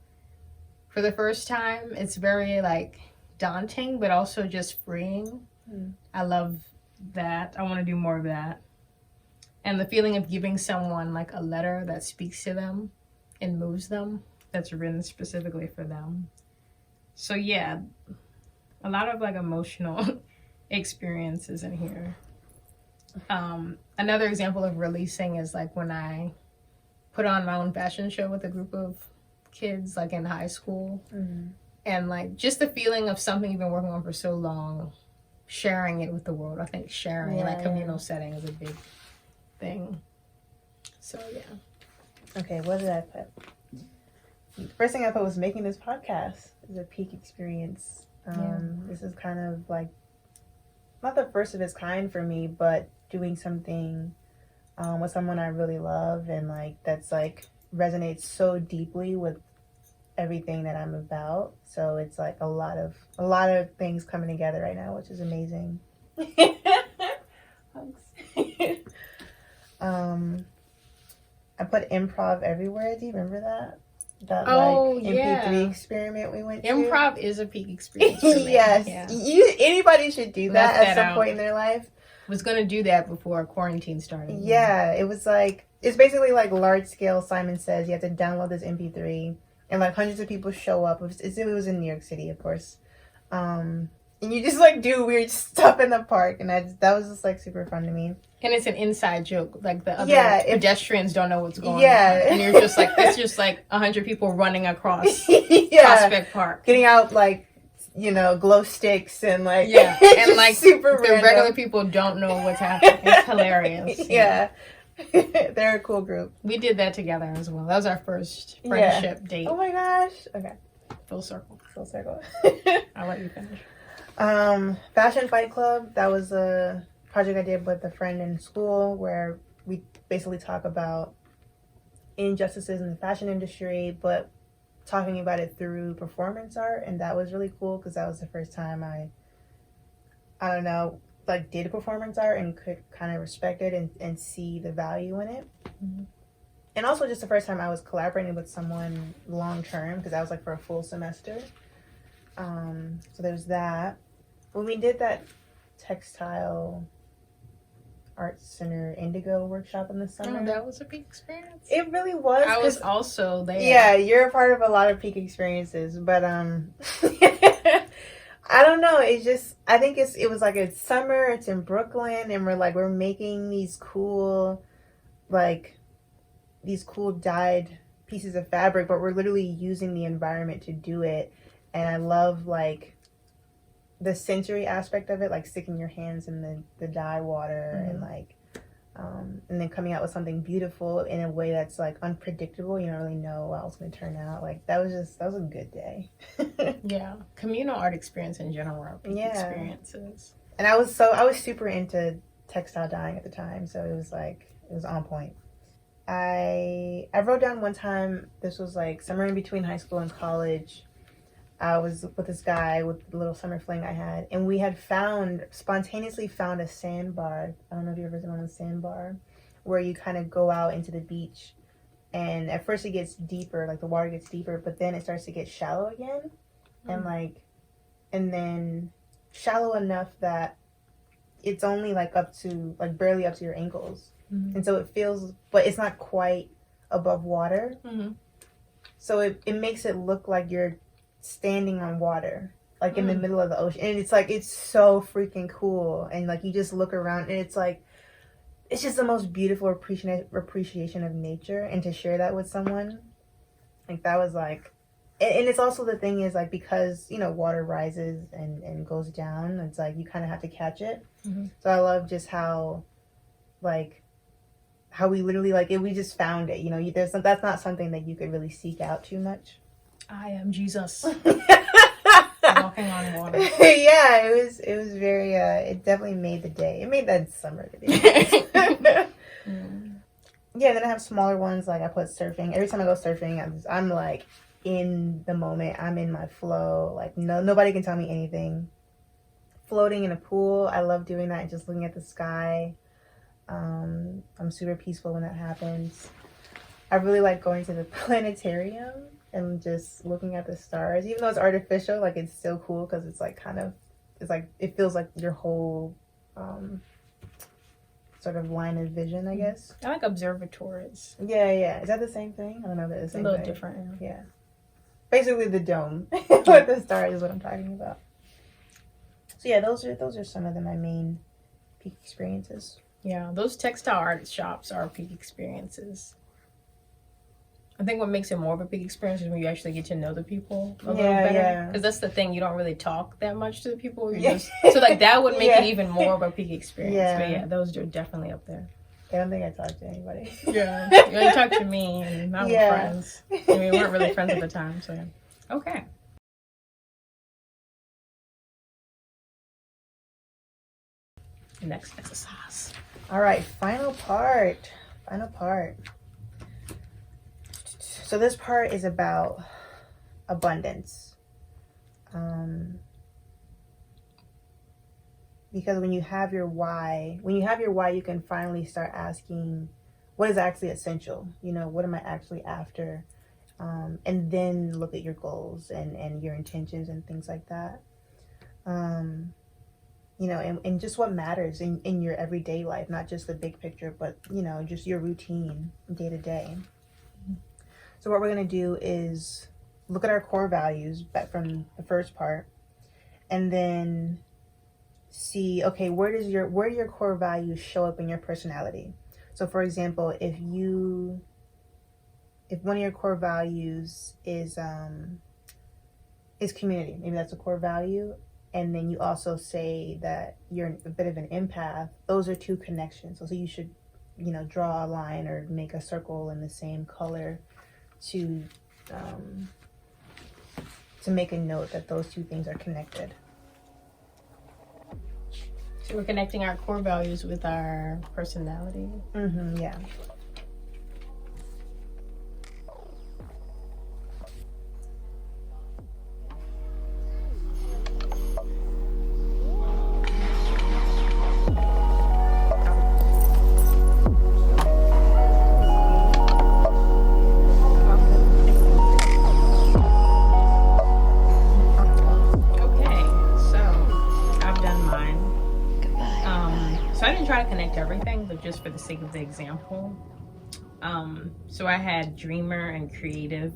for the first time. It's very like daunting, but also just freeing. I love that. I want to do more of that. And the feeling of giving someone like a letter that speaks to them and moves them, that's written specifically for them. So yeah, a lot of like emotional experiences in here. Another example of releasing is like when I put on my own fashion show with a group of kids like in high school. And like just the feeling of something you've been working on for so long, sharing it with the world. I think sharing in a communal setting is a big thing. So yeah. Okay, what did I put? The first thing I put was making this podcast is a peak experience. This is kind of like not the first of its kind for me, but doing something with someone I really love and like that's like resonates so deeply with everything that I'm about. So it's like a lot of things coming together right now, which is amazing. I put improv everywhere. Do you remember that? That yeah. MP3 experiment we went to. Improv is a peak experience for me. Yes. Yeah. Anybody should do that at some point in their life. Was going to do that before quarantine started. Yeah, it was like, it's basically like large scale Simon Says. You have to download this MP3 and like hundreds of people show up. It was in New York City, of course. And you just like do weird stuff in the park, and that was just like super fun to me. And it's an inside joke, like the other pedestrians don't know what's going on, and you're just like, it's just like 100 people running across Prospect Park, getting out like, you know, glow sticks and like and like super the random. regular people don't know what's happening. It's hilarious. Yeah. They're a cool group. We did that together as well. That was our first friendship date. Oh my gosh. Okay. Full circle. I'll let you finish. Fashion Fight Club. That was a project I did with a friend in school where we basically talk about injustices in the fashion industry, but talking about it through performance art. And that was really cool because that was the first time I don't know, like did performance art and could kind of respect it and see the value in it. Mm-hmm. And also just the first time I was collaborating with someone long term, because that was like for a full semester. So there's that. When we did that textile arts center indigo workshop in the summer, that was a peak experience. It really was. I was also there. Yeah, you're a part of a lot of peak experiences, but I don't know. It's just, I think it was like, it's summer, it's in Brooklyn, and we're making these cool dyed pieces of fabric, but we're literally using the environment to do it. And I love like the sensory aspect of it, like sticking your hands in the dye water, and like, and then coming out with something beautiful in a way that's like unpredictable. You don't really know how it's going to turn out. Like that was a good day. Yeah. Communal art experience in general are peak experiences. And I was super into textile dyeing at the time. So it was on point. I wrote down one time, this was like somewhere in between high school and college. I was with this guy with the little summer fling I had, and we had spontaneously found a sandbar. I don't know if you've ever been on a sandbar, where you kind of go out into the beach, and at first it gets deeper, like the water gets deeper, but then it starts to get shallow again, and then shallow enough that it's only like barely up to your ankles. Mm-hmm. And so it feels, but it's not quite above water. Mm-hmm. So it makes it look like you're standing on water, like in the middle of the ocean. And it's like, it's so freaking cool. And like, you just look around and it's like, it's just the most beautiful appreciation of nature. And to share that with someone, like that was like, and it's also the thing is like, because, you know, water rises and goes down, it's like, you kind of have to catch it. Mm-hmm. So I love just how we literally we just found it, you know, that's not something that you could really seek out too much. I am Jesus. Walking on water. Yeah, it was very, it definitely made the day. It made that summer to be honest. Yeah, then I have smaller ones, like I put surfing. Every time I go surfing, I'm like in the moment. I'm in my flow. Like nobody can tell me anything. Floating in a pool, I love doing that and just looking at the sky. I'm super peaceful when that happens. I really like going to the planetarium and just looking at the stars. Even though it's artificial, like it's still cool because it's like it feels like your whole sort of line of vision, I guess. I like observatories. Yeah. Is that the same thing? I don't know if that's the same thing. A little different. Yeah. Basically the dome with the stars is what I'm talking about. So yeah, those are some of my main peak experiences. Yeah, those textile art shops are peak experiences. I think what makes it more of a peak experience is when you actually get to know the people a little better. Yeah. Because that's the thing, you don't really talk that much to the people. So like that would make it even more of a peak experience. Yeah. But yeah, those are definitely up there. I don't think I talked to anybody. Yeah, you talked to me and not with friends. I mean, we weren't really friends at the time, so yeah. Okay. Next exercise. All right, final part. So this part is about abundance. Because when you have your why, you can finally start asking, what is actually essential? You know, what am I actually after? and then look at your goals and your intentions and things like that. You know, and just what matters in your everyday life, not just the big picture, but, you know, just your routine day to day. So what we're going to do is look at our core values back from the first part, and then see, okay, where do your core values show up in your personality? So for example, if one of your core values is community, maybe that's a core value, and then you also say that you're a bit of an empath, those are two connections. So you should, you know, draw a line or make a circle in the same color to make a note that those two things are connected. So we're connecting our core values with our personality. Yeah. Everything, but just for the sake of the example, so I had dreamer and creative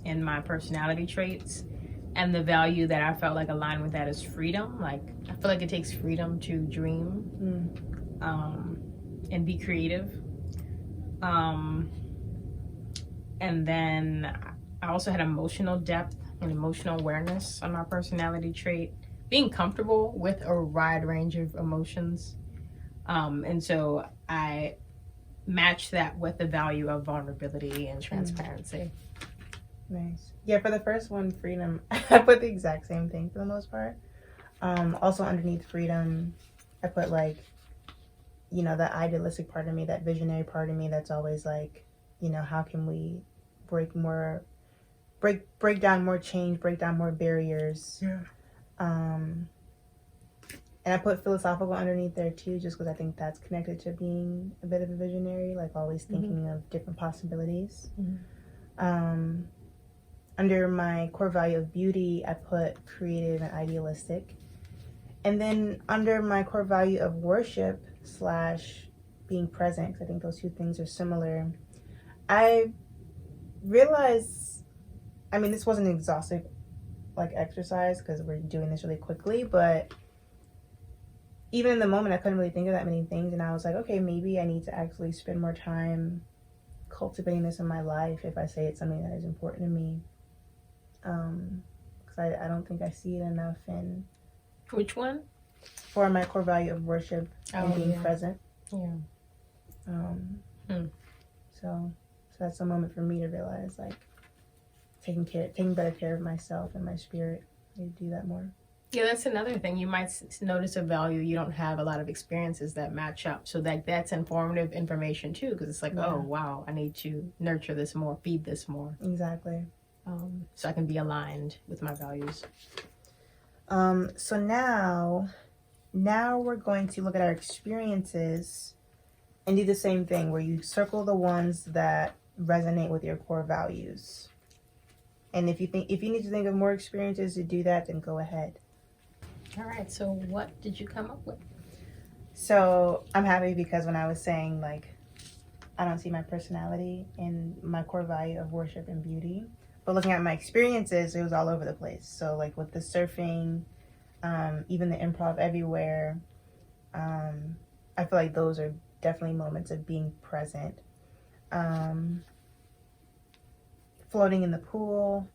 in my personality traits, and the value that I felt like aligned with that is freedom. Like, I feel like it takes freedom to dream and be creative, and then I also had emotional depth and emotional awareness on my personality trait, being comfortable with a wide range of emotions. And so I matched that with the value of vulnerability and transparency. Nice. Yeah, for the first one, freedom, I put the exact same thing for the most part. Also underneath freedom, I put like, you know, that idealistic part of me, that visionary part of me that's always like, you know, how can we break down more change, break down more barriers. Yeah. And I put philosophical underneath there too, just because I think that's connected to being a bit of a visionary, like always thinking of different possibilities. Under my core value of beauty, I put creative and idealistic. And then under my core value of worship / being present, because I think those two things are similar, I realized, I mean, this wasn't an exhaustive like exercise because we're doing this really quickly, but even in the moment, I couldn't really think of that many things. And I was like, okay, maybe I need to actually spend more time cultivating this in my life if I say it's something that is important to me. Because I don't think I see it enough in... Which one? For my core value of worship and being present. Yeah. So that's a moment for me to realize, like, taking better care of myself and my spirit. I need to do that more. Yeah, that's another thing. You might notice a value. You don't have a lot of experiences that match up. So that's informative information too, because it's like, oh, wow, I need to nurture this more, feed this more. Exactly. So I can be aligned with my values. So now we're going to look at our experiences and do the same thing where you circle the ones that resonate with your core values. And if you need to think of more experiences to do that, then go ahead. All right, so what did you come up with? So I'm happy because when I was saying, like, I don't see my personality in my core value of worship and beauty, but looking at my experiences, it was all over the place. So, like, with the surfing, even the improv everywhere, I feel like those are definitely moments of being present. Floating in the pool,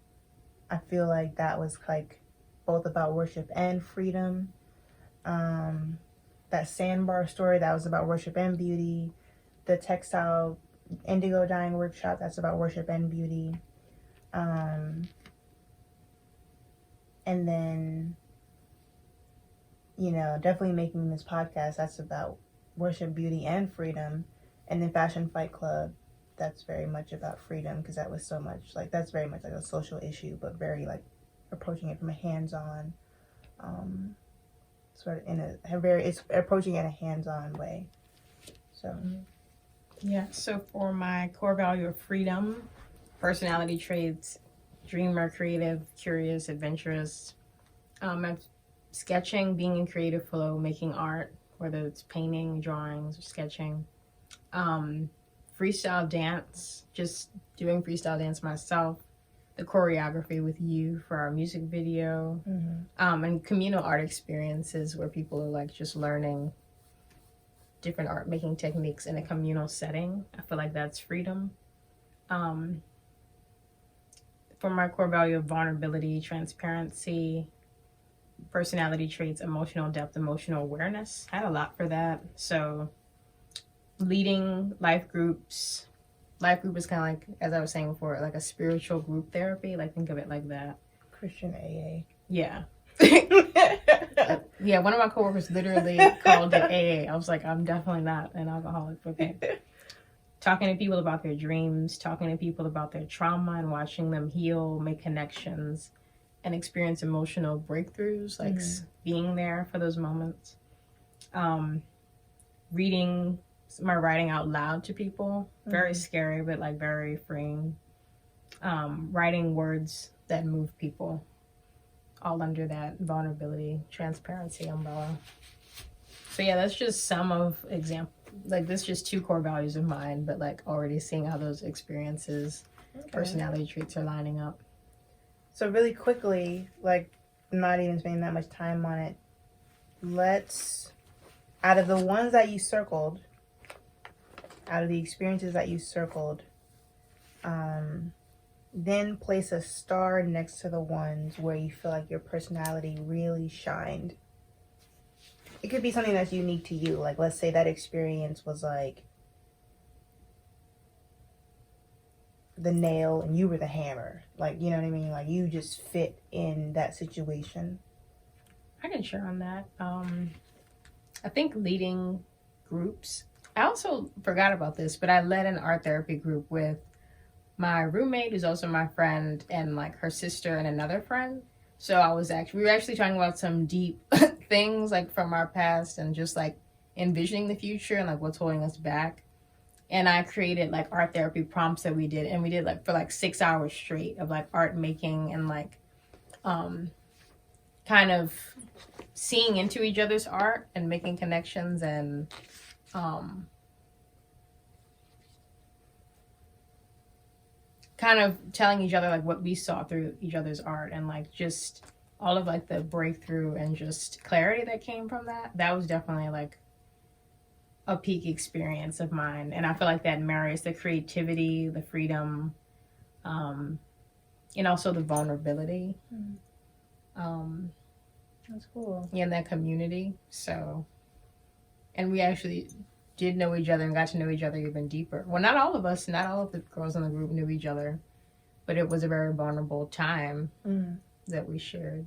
I feel like that was, like, both about worship and freedom. That sandbar story, that was about worship and beauty. The textile indigo dyeing workshop, that's about worship and beauty. And then, you know, definitely making this podcast, that's about worship, beauty, and freedom. And then Fashion Fight Club, that's very much about freedom, because that was so much, like, that's very much like a social issue, but very, like, approaching it from a hands-on, sort of it's approaching it in a hands-on way. So yeah, so for my core value of freedom, personality traits: dreamer, creative, curious, adventurous. Sketching, being in creative flow, making art, whether it's painting, drawings, or sketching. Freestyle dance, just doing freestyle dance myself. The choreography with you for our music video. And communal art experiences where people are like just learning different art making techniques in a communal setting. I feel like that's freedom. For my core value of vulnerability, transparency, personality traits, emotional depth, emotional awareness. I had a lot for that. So leading life groups. Life group is kind of like, as I was saying before, like a spiritual group therapy. Like, think of it like that. Christian AA. Yeah. Yeah, one of my coworkers literally called it AA. I was like, I'm definitely not an alcoholic. Okay. Talking to people about their dreams, talking to people about their trauma and watching them heal, make connections, and experience emotional breakthroughs, like being there for those moments. Reading my writing out loud to people, very scary, but like very freeing. Writing words that move people, all under that vulnerability, transparency umbrella. So yeah, that's just some of example. Like, this is just 2 core values of mine, but like already seeing how those experiences, personality traits are lining up. So really quickly, like not even spending that much time on it, let's, out of the ones that you circled, out of the experiences that you circled, then place a star next to the ones where you feel like your personality really shined. It could be something that's unique to you. Like, let's say that experience was like the nail and you were the hammer. Like, you know what I mean? Like, you just fit in that situation. I can share on that. I think leading groups. I also forgot about this, but I led an art therapy group with my roommate, who's also my friend, and like her sister and another friend. So we were actually talking about some deep things like from our past and just like envisioning the future and like what's holding us back. And I created like art therapy prompts that we did, and we did like for like 6 hours straight of like art making and like kind of seeing into each other's art and making connections and kind of telling each other like what we saw through each other's art, and like just all of like the breakthrough and just clarity that came from that was definitely like a peak experience of mine. And I feel like that marries the creativity, the freedom, and also the vulnerability. That's cool. In that community. So, and we actually did know each other and got to know each other even deeper. Well, not all of the girls in the group knew each other, but it was a very vulnerable time that we shared.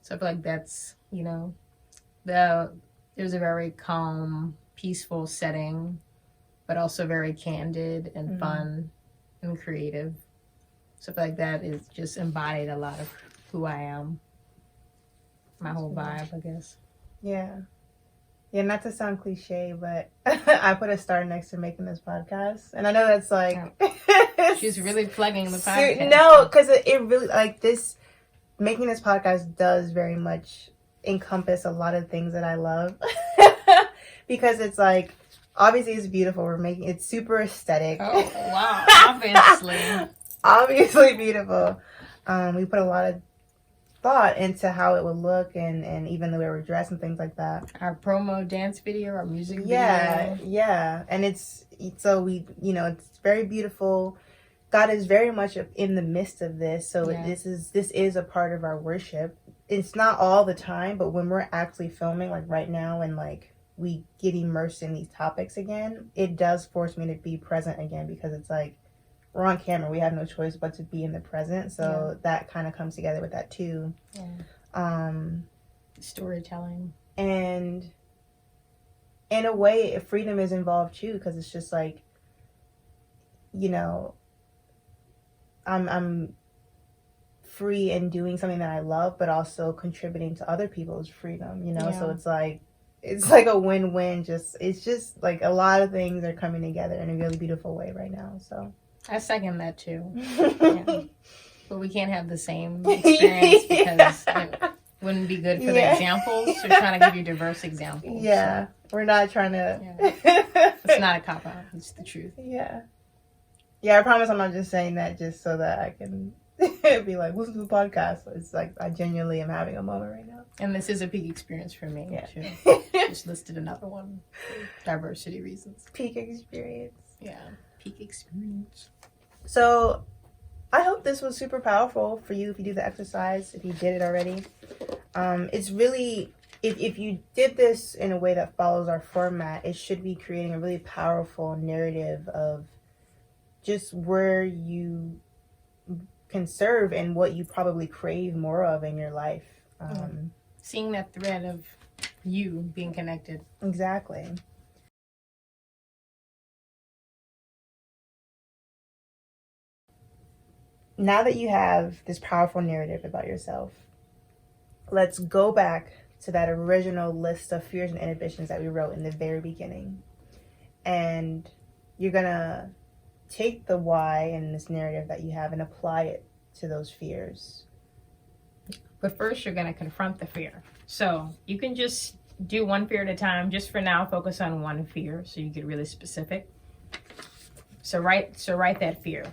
So I feel like that's, it was a very calm, peaceful setting, but also very candid and fun and creative. So I feel like that is just embodied a lot of who I am. My whole vibe, I guess. Yeah. Yeah, not to sound cliche, but I put a star next to making this podcast. And I know that's like... She's really plugging the podcast. No, because it really, like this, making this podcast does very much encompass a lot of things that I love. Because it's like, obviously it's beautiful. It's super aesthetic. Oh, wow. Obviously. Obviously beautiful. We put a lot of thought into how it would look and even the way we're dressed and things like that. Our promo dance video, our music video. Yeah. And it's very beautiful. God is very much in the midst of this. So this is a part of our worship. It's not all the time, but when we're actually filming, like right now, and like we get immersed in these topics again, it does force me to be present again, because it's like, we're on camera. We have no choice but to be in the present. So that kind of comes together with that too. Yeah. Storytelling. And in a way, freedom is involved too, because it's just like, I'm free in doing something that I love, but also contributing to other people's freedom, So it's like a win-win. It's just like a lot of things are coming together in a really beautiful way right now. So I second that too. Yeah. But we can't have the same experience because it wouldn't be good for the examples. So we're trying to give you diverse examples. Yeah. So. We're not trying to... Yeah. It's not a cop-out. It's the truth. Yeah. Yeah, I promise I'm not just saying that just so that I can be like, listen to the podcast. It's like I genuinely am having a moment right now. And this is a peak experience for me, too. Just listed another one for diversity reasons. Peak experience. Yeah, peak experience. So I hope this was super powerful for you if you do the exercise, if you did it already. It's really, if you did this in a way that follows our format, it should be creating a really powerful narrative of just where you can serve and what you probably crave more of in your life. Seeing that thread of you being connected. Exactly. Now that you have this powerful narrative about yourself, let's go back to that original list of fears and inhibitions that we wrote in the very beginning. And you're going to take the why in this narrative that you have and apply it to those fears. But first, you're going to confront the fear. So you can just do one fear at a time. Just for now, focus on one fear so you get really specific. So write that fear.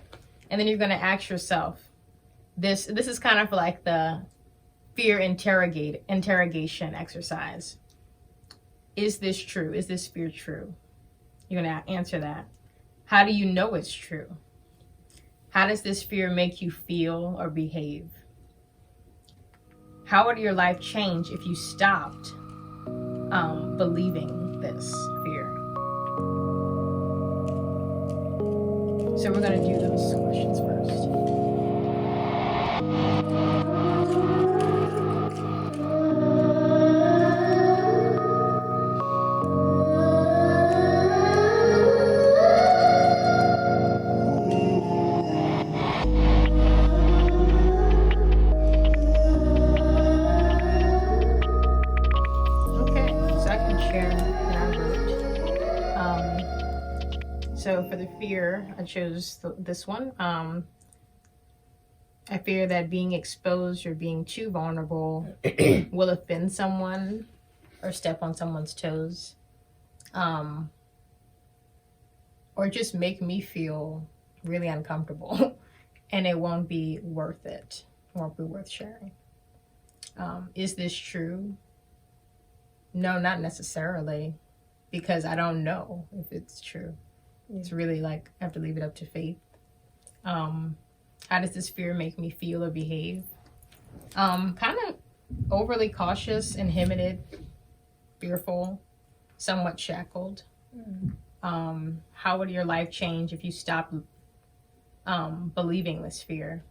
And then you're going to ask yourself, this is kind of like the fear interrogation exercise. Is this true? Is this fear true? You're going to answer that. How do you know it's true? How does this fear make you feel or behave? How would your life change if you stopped believing this fear? So we're going to do those questions first. So for the fear, I chose this one. I fear that being exposed or being too vulnerable will offend someone or step on someone's toes. Or just make me feel really uncomfortable and it won't be worth it. Won't be worth sharing. Is this true? No, not necessarily, because I don't know if it's true. It's really like I have to leave it up to faith. How does this fear make me feel or behave? Kind of overly cautious, inhibited, fearful, somewhat shackled. How would your life change if you stopped believing this fear?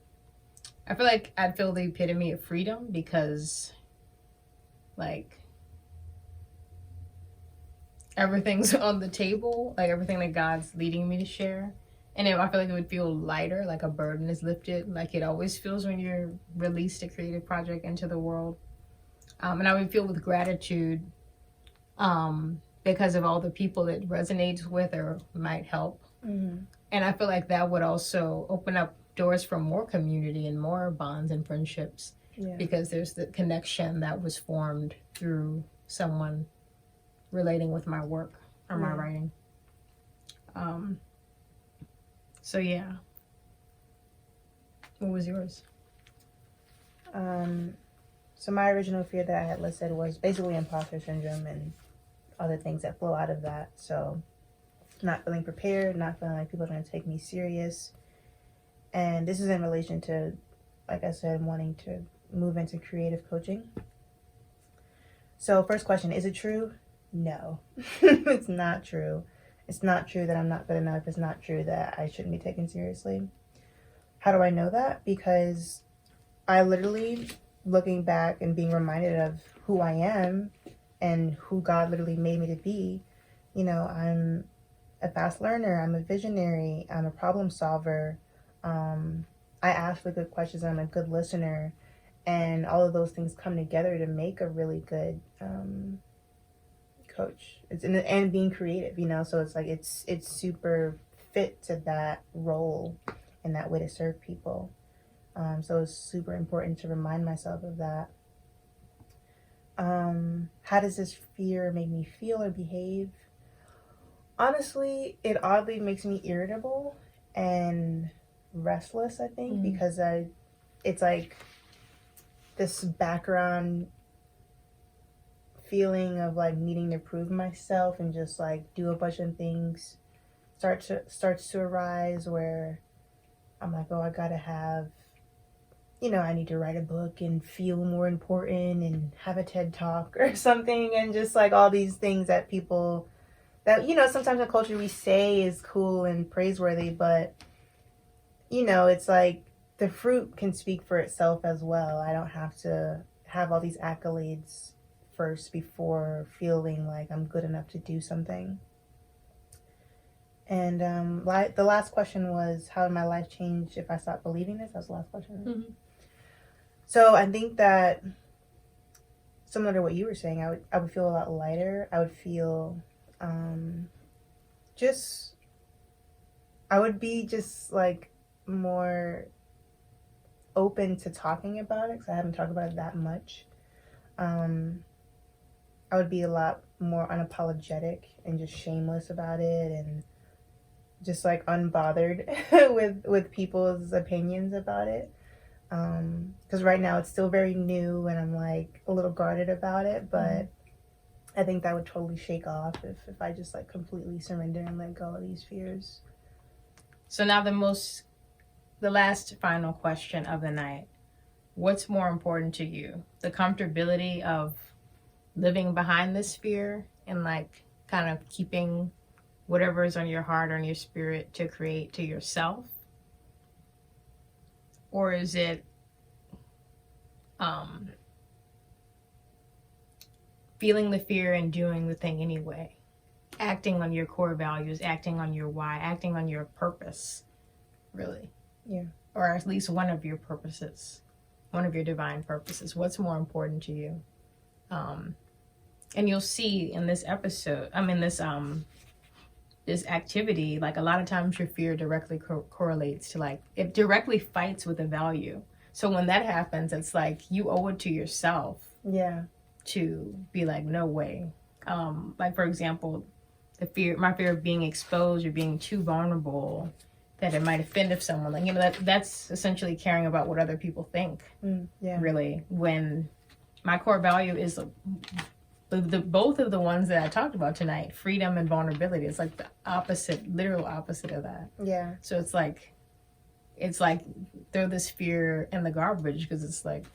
I feel like I'd feel the epitome of freedom because, like, everything's on the table, like everything that God's leading me to share. And I feel like it would feel lighter, like a burden is lifted, like it always feels when you're released a creative project into the world. And I would feel with gratitude because of all the people it resonates with or might help. And I feel like that would also open up doors for more community and more bonds and friendships because there's the connection that was formed through someone relating with my work or my writing. So yeah. What was yours? So my original fear that I had listed was basically imposter syndrome and other things that flow out of that. So not feeling prepared, not feeling like people are going to take me serious. And this is in relation to, like I said, wanting to move into creative coaching. So first question, is it true? No, it's not true. It's not true that I'm not good enough. It's not true that I shouldn't be taken seriously. How do I know that? Because I literally, looking back and being reminded of who I am and who God literally made me to be, you know, I'm a fast learner. I'm a visionary. I'm a problem solver. I ask for good questions. I'm a good listener. And all of those things come together to make a really good coach. It's and being creative, you know, so it's like it's super fit to that role and that way to serve people. So it's super important to remind myself of that. How does this fear make me feel or behave? Honestly, it oddly makes me irritable and restless, I think, because it's like this background feeling of like needing to prove myself and just like do a bunch of things starts to arise, where I'm like, oh, I gotta have, I need to write a book and feel more important and have a TED talk or something, and just like all these things that people that, sometimes in culture we say is cool and praiseworthy, but it's like the fruit can speak for itself as well. I don't have to have all these accolades first before feeling like I'm good enough to do something. And the last question was, how would my life change if I stopped believing this? That's the last question. Mm-hmm. So I think that, similar to what you were saying, I would feel a lot lighter. I would feel I would be just like more open to talking about it, because I haven't talked about it that much. I would be a lot more unapologetic and just shameless about it, and just like unbothered with people's opinions about it. Because right now it's still very new and I'm like a little guarded about it, but I think that would totally shake off if I just like completely surrender and let go of these fears. So now the last final question of the night. What's more important to you? The comfortability of living behind this fear and like kind of keeping whatever is on your heart or in your spirit to create to yourself? Or is it feeling the fear and doing the thing anyway? Acting on your core values, acting on your why, acting on your purpose, really. Yeah. Or at least one of your purposes, one of your divine purposes. What's more important to you? And you'll see in this episode, this activity, like a lot of times your fear directly correlates to like, it directly fights with a value. So when that happens, it's like you owe it to yourself. Yeah. To be like, no way. Like for example, my fear of being exposed or being too vulnerable, that it might offend of someone. Like, that's essentially caring about what other people think. Yeah. Really, when my core value is the both of the ones that I talked about tonight, freedom and vulnerability. It's like the opposite, literal opposite of that. Yeah. So it's like throw this fear in the garbage, because it's like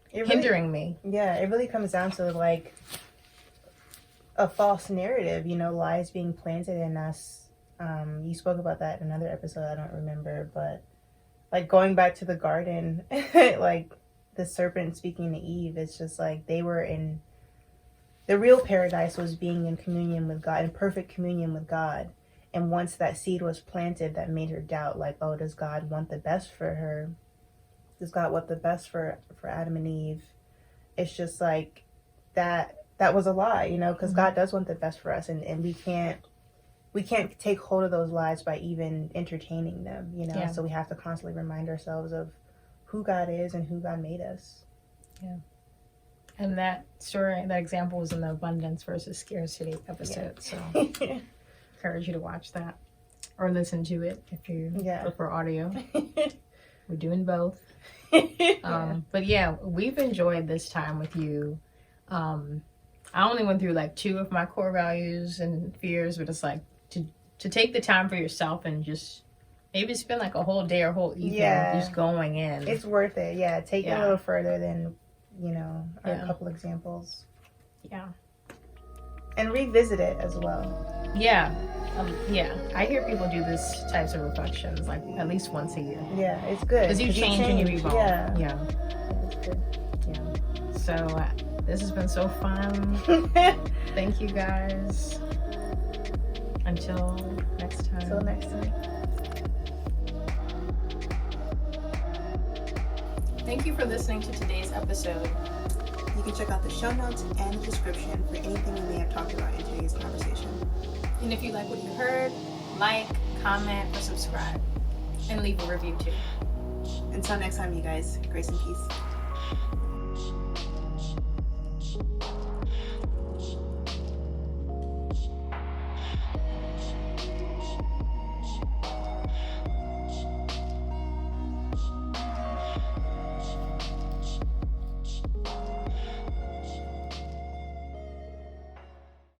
hindering me. Yeah, it really comes down to like a false narrative, lies being planted in us. You spoke about that in another episode, I don't remember, but like going back to the garden, like the serpent speaking to Eve, it's just like they were in the real paradise, was being in communion with God, in perfect communion with God. And once that seed was planted, that made her doubt, like, oh, does God want the best for her? Does God want the best for Adam and Eve? It's just like that was a lie, because God does want the best for us, and we can't take hold of those lies by even entertaining them, Yeah. So we have to constantly remind ourselves of who God is and who God made us. Yeah. And that story, that example was in the abundance versus scarcity episode. Yeah. So encourage you to watch that or listen to it if you prefer audio. We're doing both. But yeah, we've enjoyed this time with you. I only went through like 2 of my core values and fears, but it's like to take the time for yourself and just maybe spend like a whole day or whole evening just going in. It's worth it. Yeah. Take it a little further than, a couple examples. Yeah. And revisit it as well. Yeah. I hear people do this types of reflections like at least once a year. Yeah, it's good. Because you change and you evolve. Yeah. It's good. Yeah. So this has been so fun. Thank you guys. Until next time. Thank you for listening to today's episode. You can check out the show notes and the description for anything we may have talked about in today's conversation. And if you like what you heard, like, comment, or subscribe. And leave a review too. Until next time, you guys. Grace and peace.